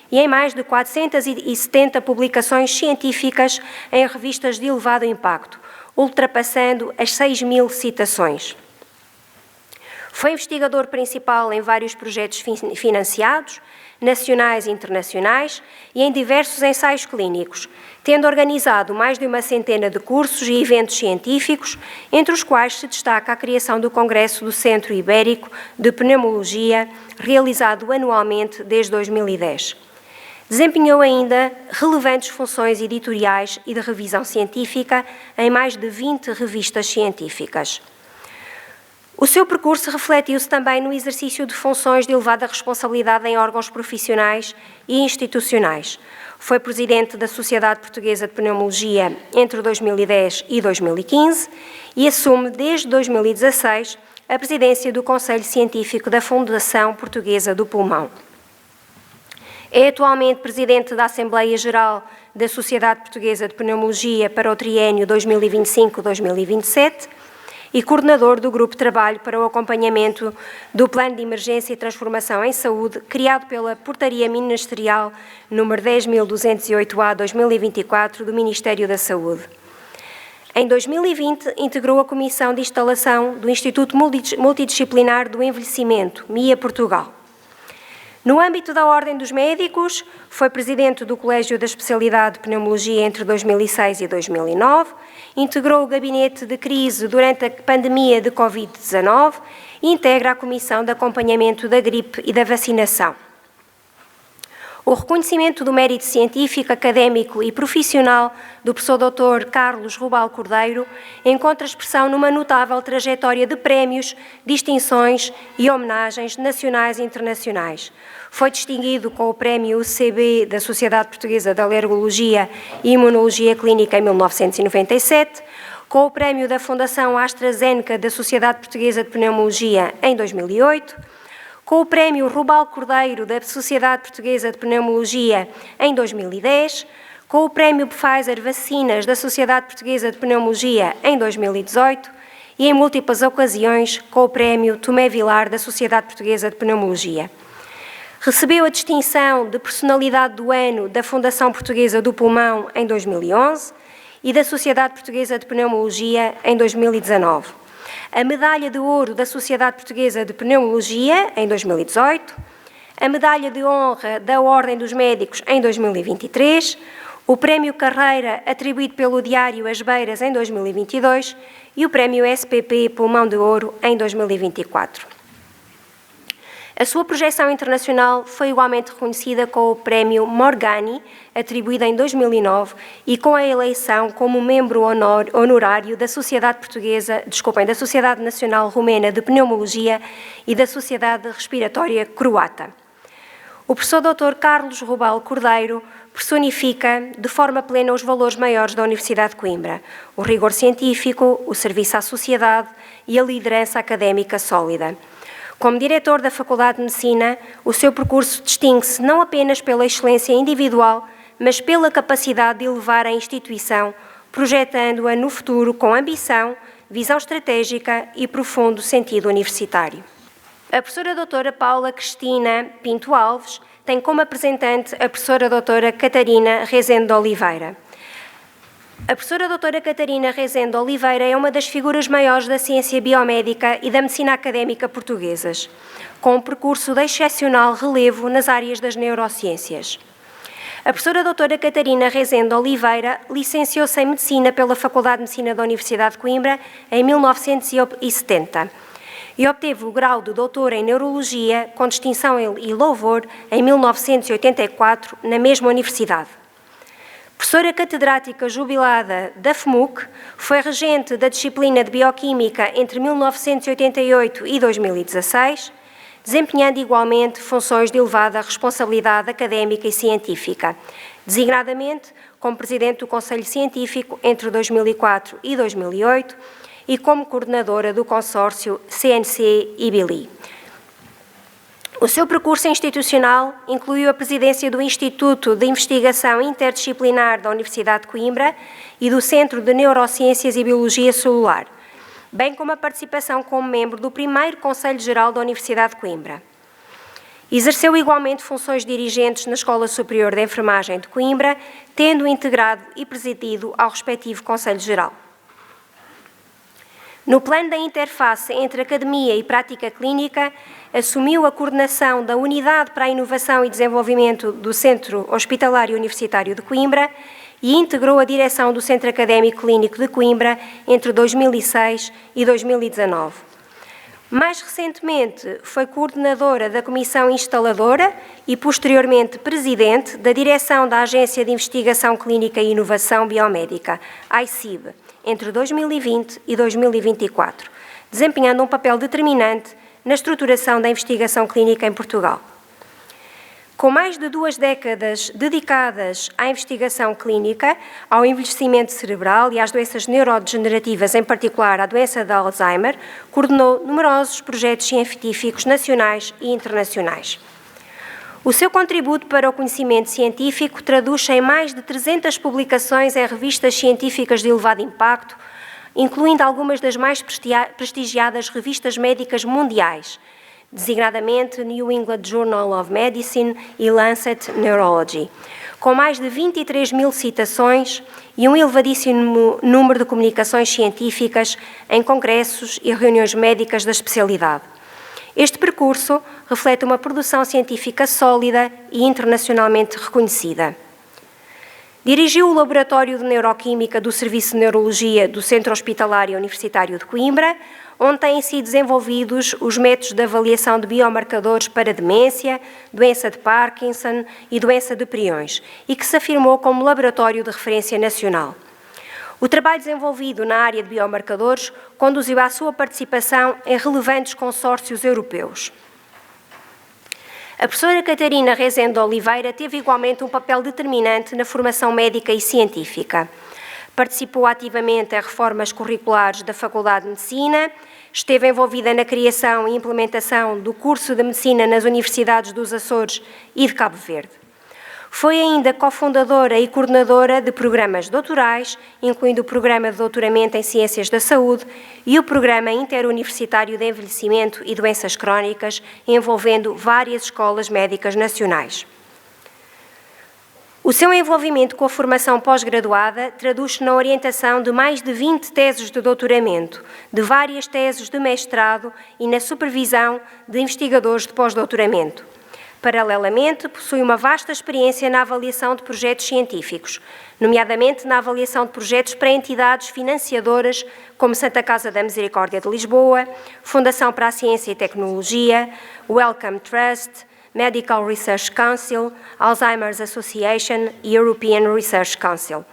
e em mais de 470 publicações científicas em revistas de elevado impacto, ultrapassando as 6.000 citações. Foi investigador principal em vários projetos financiados, nacionais e internacionais, e em diversos ensaios clínicos, tendo organizado mais de uma centena de cursos e eventos científicos, entre os quais se destaca a criação do Congresso do Centro Ibérico de Pneumologia, realizado anualmente desde 2010. Desempenhou ainda relevantes funções editoriais e de revisão científica em mais de 20 revistas científicas. O seu percurso refletiu-se também no exercício de funções de elevada responsabilidade em órgãos profissionais e institucionais. Foi presidente da Sociedade Portuguesa de Pneumologia entre 2010 e 2015 e assume desde 2016 a presidência do Conselho Científico da Fundação Portuguesa do Pulmão. É atualmente presidente da Assembleia Geral da Sociedade Portuguesa de Pneumologia para o triênio 2025-2027 e coordenador do Grupo de Trabalho para o acompanhamento do Plano de Emergência e Transformação em Saúde, criado pela Portaria Ministerial número 10.208/2024 do Ministério da Saúde. Em 2020, integrou a Comissão de Instalação do Instituto Multidisciplinar do Envelhecimento, MIA Portugal. No âmbito da Ordem dos Médicos, foi presidente do Colégio da Especialidade de Pneumologia entre 2006 e 2009, integrou o gabinete de crise durante a pandemia de Covid-19 e integra a Comissão de Acompanhamento da Gripe e da Vacinação. O reconhecimento do mérito científico, académico e profissional do professor Dr. Carlos Rubal Cordeiro encontra expressão numa notável trajetória de prémios, distinções e homenagens nacionais e internacionais. Foi distinguido com o Prémio UCB da Sociedade Portuguesa de Alergologia e Imunologia Clínica em 1997, com o Prémio da Fundação AstraZeneca da Sociedade Portuguesa de Pneumologia em 2008, com o Prémio Rubal Cordeiro da Sociedade Portuguesa de Pneumologia em 2010, com o Prémio Pfizer Vacinas da Sociedade Portuguesa de Pneumologia em 2018 e, em múltiplas ocasiões, com o Prémio Tomé Vilar da Sociedade Portuguesa de Pneumologia. Recebeu a distinção de Personalidade do Ano da Fundação Portuguesa do Pulmão em 2011 e da Sociedade Portuguesa de Pneumologia em 2019. A Medalha de Ouro da Sociedade Portuguesa de Pneumologia, em 2018, a Medalha de Honra da Ordem dos Médicos, em 2023, o Prémio Carreira, atribuído pelo Diário As Beiras, em 2022, e o Prémio SPP Pulmão de Ouro, em 2024. A sua projeção internacional foi igualmente reconhecida com o Prémio Morgani, atribuído em 2009, e com a eleição como membro honorário da Sociedade Nacional Romena de Pneumologia e da Sociedade Respiratória Croata. O professor Dr. Carlos Rubal Cordeiro personifica de forma plena os valores maiores da Universidade de Coimbra: o rigor científico, o serviço à sociedade e a liderança académica sólida. Como diretor da Faculdade de Medicina, o seu percurso distingue-se não apenas pela excelência individual, mas pela capacidade de elevar a instituição, projetando-a no futuro com ambição, visão estratégica e profundo sentido universitário. A professora doutora Paula Cristina Pinto Alves tem como apresentante a professora doutora Catarina Rezende de Oliveira. A professora doutora Catarina Rezende de Oliveira é uma das figuras maiores da ciência biomédica e da medicina académica portuguesas, com um percurso de excepcional relevo nas áreas das neurociências. A professora doutora Catarina Rezende de Oliveira licenciou-se em Medicina pela Faculdade de Medicina da Universidade de Coimbra em 1970 e obteve o grau de doutor em Neurologia com distinção e louvor em 1984 na mesma universidade. Professora catedrática jubilada da FMUC, foi regente da disciplina de Bioquímica entre 1988 e 2016, desempenhando igualmente funções de elevada responsabilidade académica e científica, designadamente como Presidente do Conselho Científico entre 2004 e 2008 e como coordenadora do consórcio CNC-IBILI. O seu percurso institucional incluiu a presidência do Instituto de Investigação Interdisciplinar da Universidade de Coimbra e do Centro de Neurociências e Biologia Celular, bem como a participação como membro do primeiro Conselho Geral da Universidade de Coimbra. Exerceu igualmente funções dirigentes na Escola Superior de Enfermagem de Coimbra, tendo integrado e presidido ao respectivo Conselho Geral. No plano da interface entre academia e prática clínica, assumiu a coordenação da Unidade para a Inovação e Desenvolvimento do Centro Hospitalar Universitário de Coimbra e integrou a direção do Centro Académico Clínico de Coimbra entre 2006 e 2019. Mais recentemente, foi coordenadora da Comissão Instaladora e, posteriormente, presidente da direção da Agência de Investigação Clínica e Inovação Biomédica, AICIB, entre 2020 e 2024, desempenhando um papel determinante na estruturação da investigação clínica em Portugal. Com mais de 2 décadas dedicadas à investigação clínica, ao envelhecimento cerebral e às doenças neurodegenerativas, em particular à doença de Alzheimer, coordenou numerosos projetos científicos nacionais e internacionais. O seu contributo para o conhecimento científico traduz-se em mais de 300 publicações em revistas científicas de elevado impacto, incluindo algumas das mais prestigiadas revistas médicas mundiais, designadamente New England Journal of Medicine e Lancet Neurology, com mais de 23 mil citações e um elevadíssimo número de comunicações científicas em congressos e reuniões médicas da especialidade. Este percurso reflete uma produção científica sólida e internacionalmente reconhecida. Dirigiu o Laboratório de Neuroquímica do Serviço de Neurologia do Centro Hospitalar Universitário de Coimbra, onde têm sido desenvolvidos os métodos de avaliação de biomarcadores para demência, doença de Parkinson e doença de priões, e que se afirmou como laboratório de referência nacional. O trabalho desenvolvido na área de biomarcadores conduziu à sua participação em relevantes consórcios europeus. A professora Catarina Rezende Oliveira teve igualmente um papel determinante na formação médica e científica. Participou ativamente em reformas curriculares da Faculdade de Medicina, esteve envolvida na criação e implementação do curso de Medicina nas Universidades dos Açores e de Cabo Verde. Foi ainda cofundadora e coordenadora de programas doutorais, incluindo o Programa de Doutoramento em Ciências da Saúde e o Programa Interuniversitário de Envelhecimento e Doenças Crónicas, envolvendo várias escolas médicas nacionais. O seu envolvimento com a formação pós-graduada traduz-se na orientação de mais de 20 teses de doutoramento, de várias teses de mestrado e na supervisão de investigadores de pós-doutoramento. Paralelamente, possui uma vasta experiência na avaliação de projetos científicos, nomeadamente na avaliação de projetos para entidades financiadoras como Santa Casa da Misericórdia de Lisboa, Fundação para a Ciência e Tecnologia, Wellcome Trust, Medical Research Council, Alzheimer's Association e European Research Council.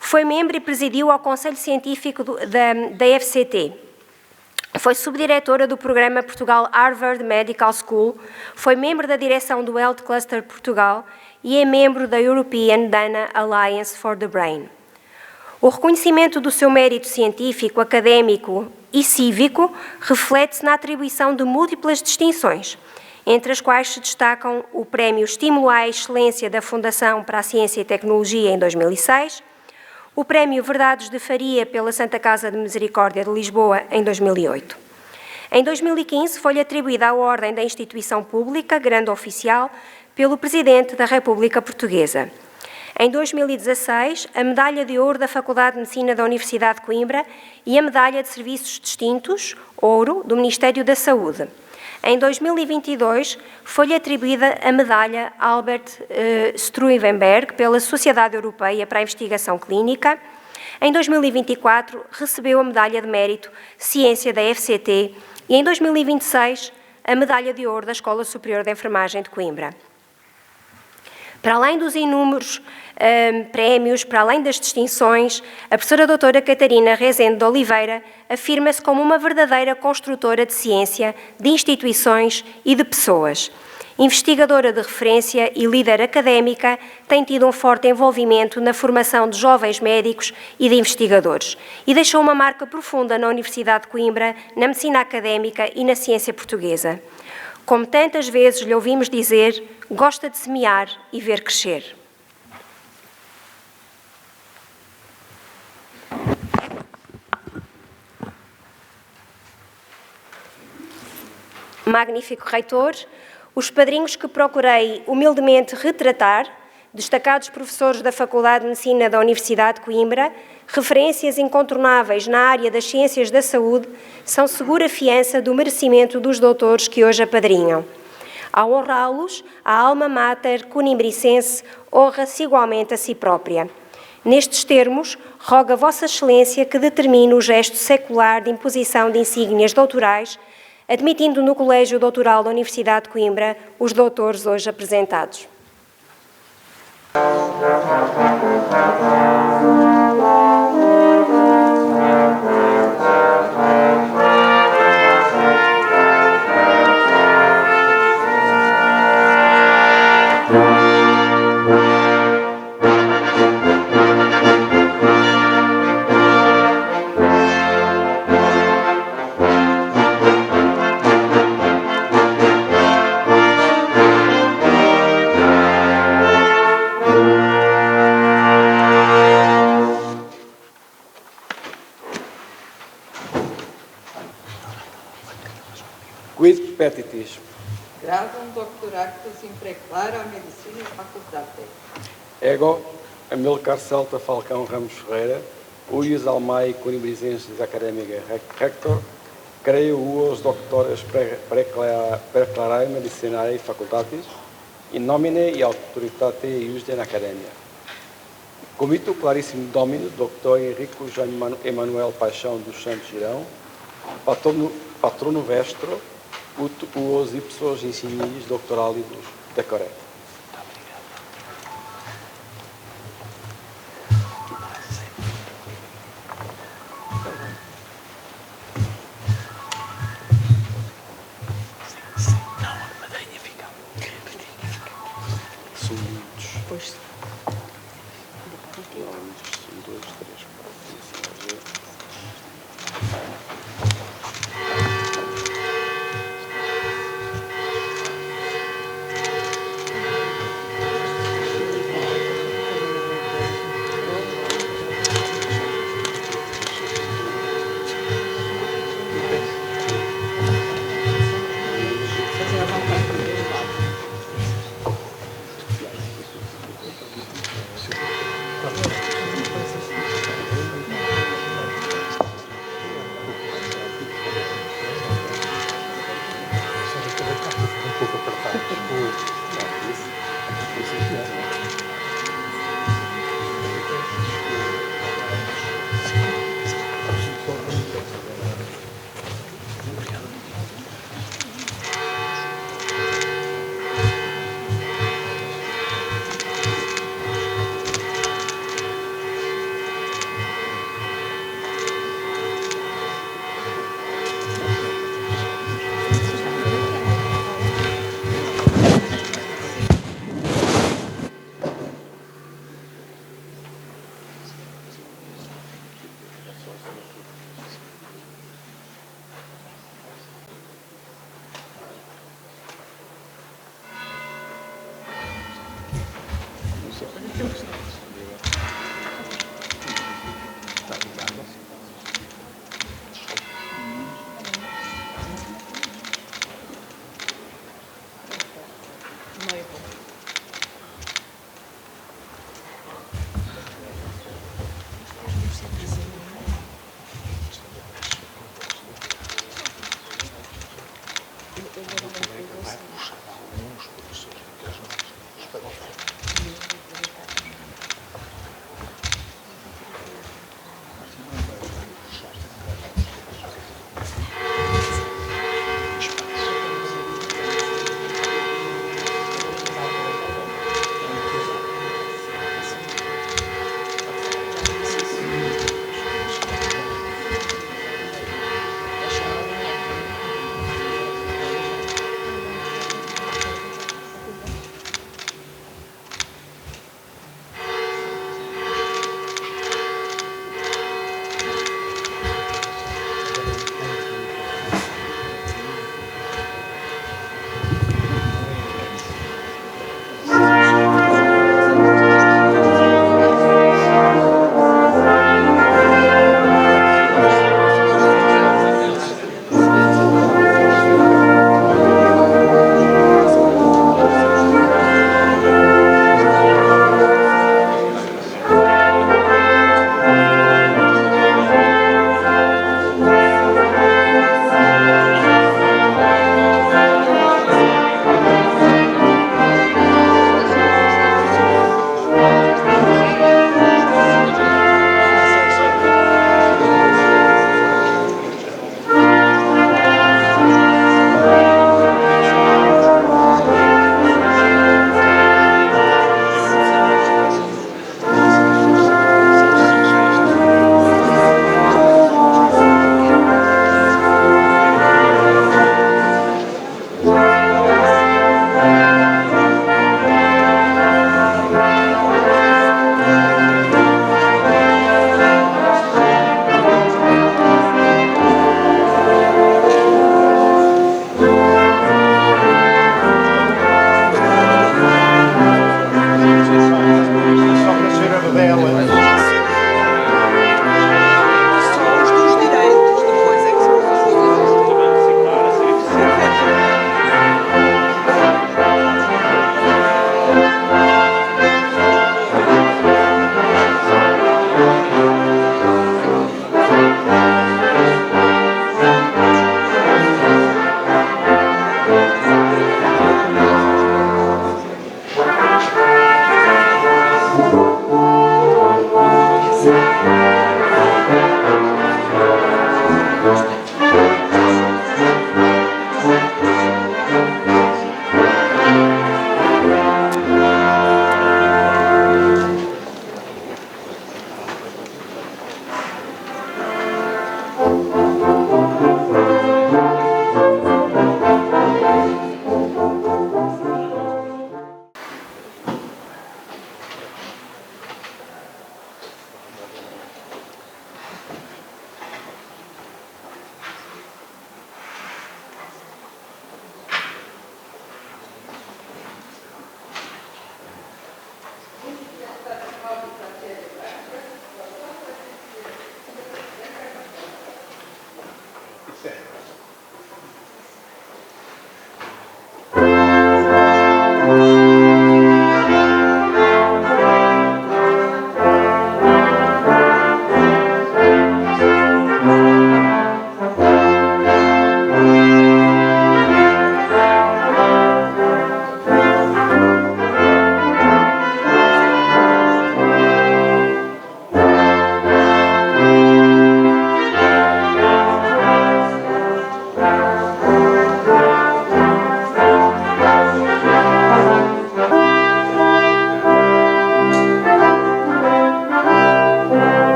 Foi membro e presidiu ao Conselho Científico da FCT. Foi subdiretora do programa Portugal Harvard Medical School, foi membro da direção do Health Cluster Portugal e é membro da European Dana Alliance for the Brain. O reconhecimento do seu mérito científico, académico e cívico reflete-se na atribuição de múltiplas distinções, entre as quais se destacam o Prémio Estímulo à Excelência da Fundação para a Ciência e Tecnologia em 2006, o Prémio Verdades de Faria pela Santa Casa de Misericórdia de Lisboa em 2008. Em 2015 foi-lhe atribuída a Ordem da Instituição Pública, Grande Oficial, pelo Presidente da República Portuguesa. Em 2016, a Medalha de Ouro da Faculdade de Medicina da Universidade de Coimbra e a Medalha de Serviços Distintos, Ouro, do Ministério da Saúde. Em 2022, foi-lhe atribuída a medalha Albert Struivenberg pela Sociedade Europeia para a Investigação Clínica. Em 2024, recebeu a medalha de mérito Ciência da FCT e, em 2026, a Medalha de Ouro da Escola Superior de Enfermagem de Coimbra. Para além dos inúmeros prémios, para além das distinções, a professora doutora Catarina Rezende de Oliveira afirma-se como uma verdadeira construtora de ciência, de instituições e de pessoas. Investigadora de referência e líder académica, tem tido um forte envolvimento na formação de jovens médicos e de investigadores e deixou uma marca profunda na Universidade de Coimbra, na medicina académica e na ciência portuguesa. Como tantas vezes lhe ouvimos dizer, gosta de semear e ver crescer. Magnífico reitor, os padrinhos que procurei humildemente retratar, destacados professores da Faculdade de Medicina da Universidade de Coimbra, referências incontornáveis na área das ciências da saúde, são segura fiança do merecimento dos doutores que hoje apadrinham. Ao honrá-los, a alma mater coimbricense honra-se igualmente a si própria. Nestes termos, rogo a Vossa Excelência que determine o gesto secular de imposição de insígnias doutorais, admitindo no Colégio Doutoral da Universidade de Coimbra os doutores hoje apresentados. Quid petitis? Gradum doctoractus in preclara medicina facultate. Ego, Amilcar Celta Falcão Ramos Ferreira, uius almai coimbricenses académica rector, creio uos doctores preclarae medicinae facultatis, in nomine e autoritate ius de academia. Comito clarissimo domino, Dr. Henrico Jean Emanuel Paixão dos Santos Girão, patrono vestro, ut uos ipsos insignis doctoralibus decoret. São muitos. Pois. Um, dois, três, quatro, cinco, seis. Deus.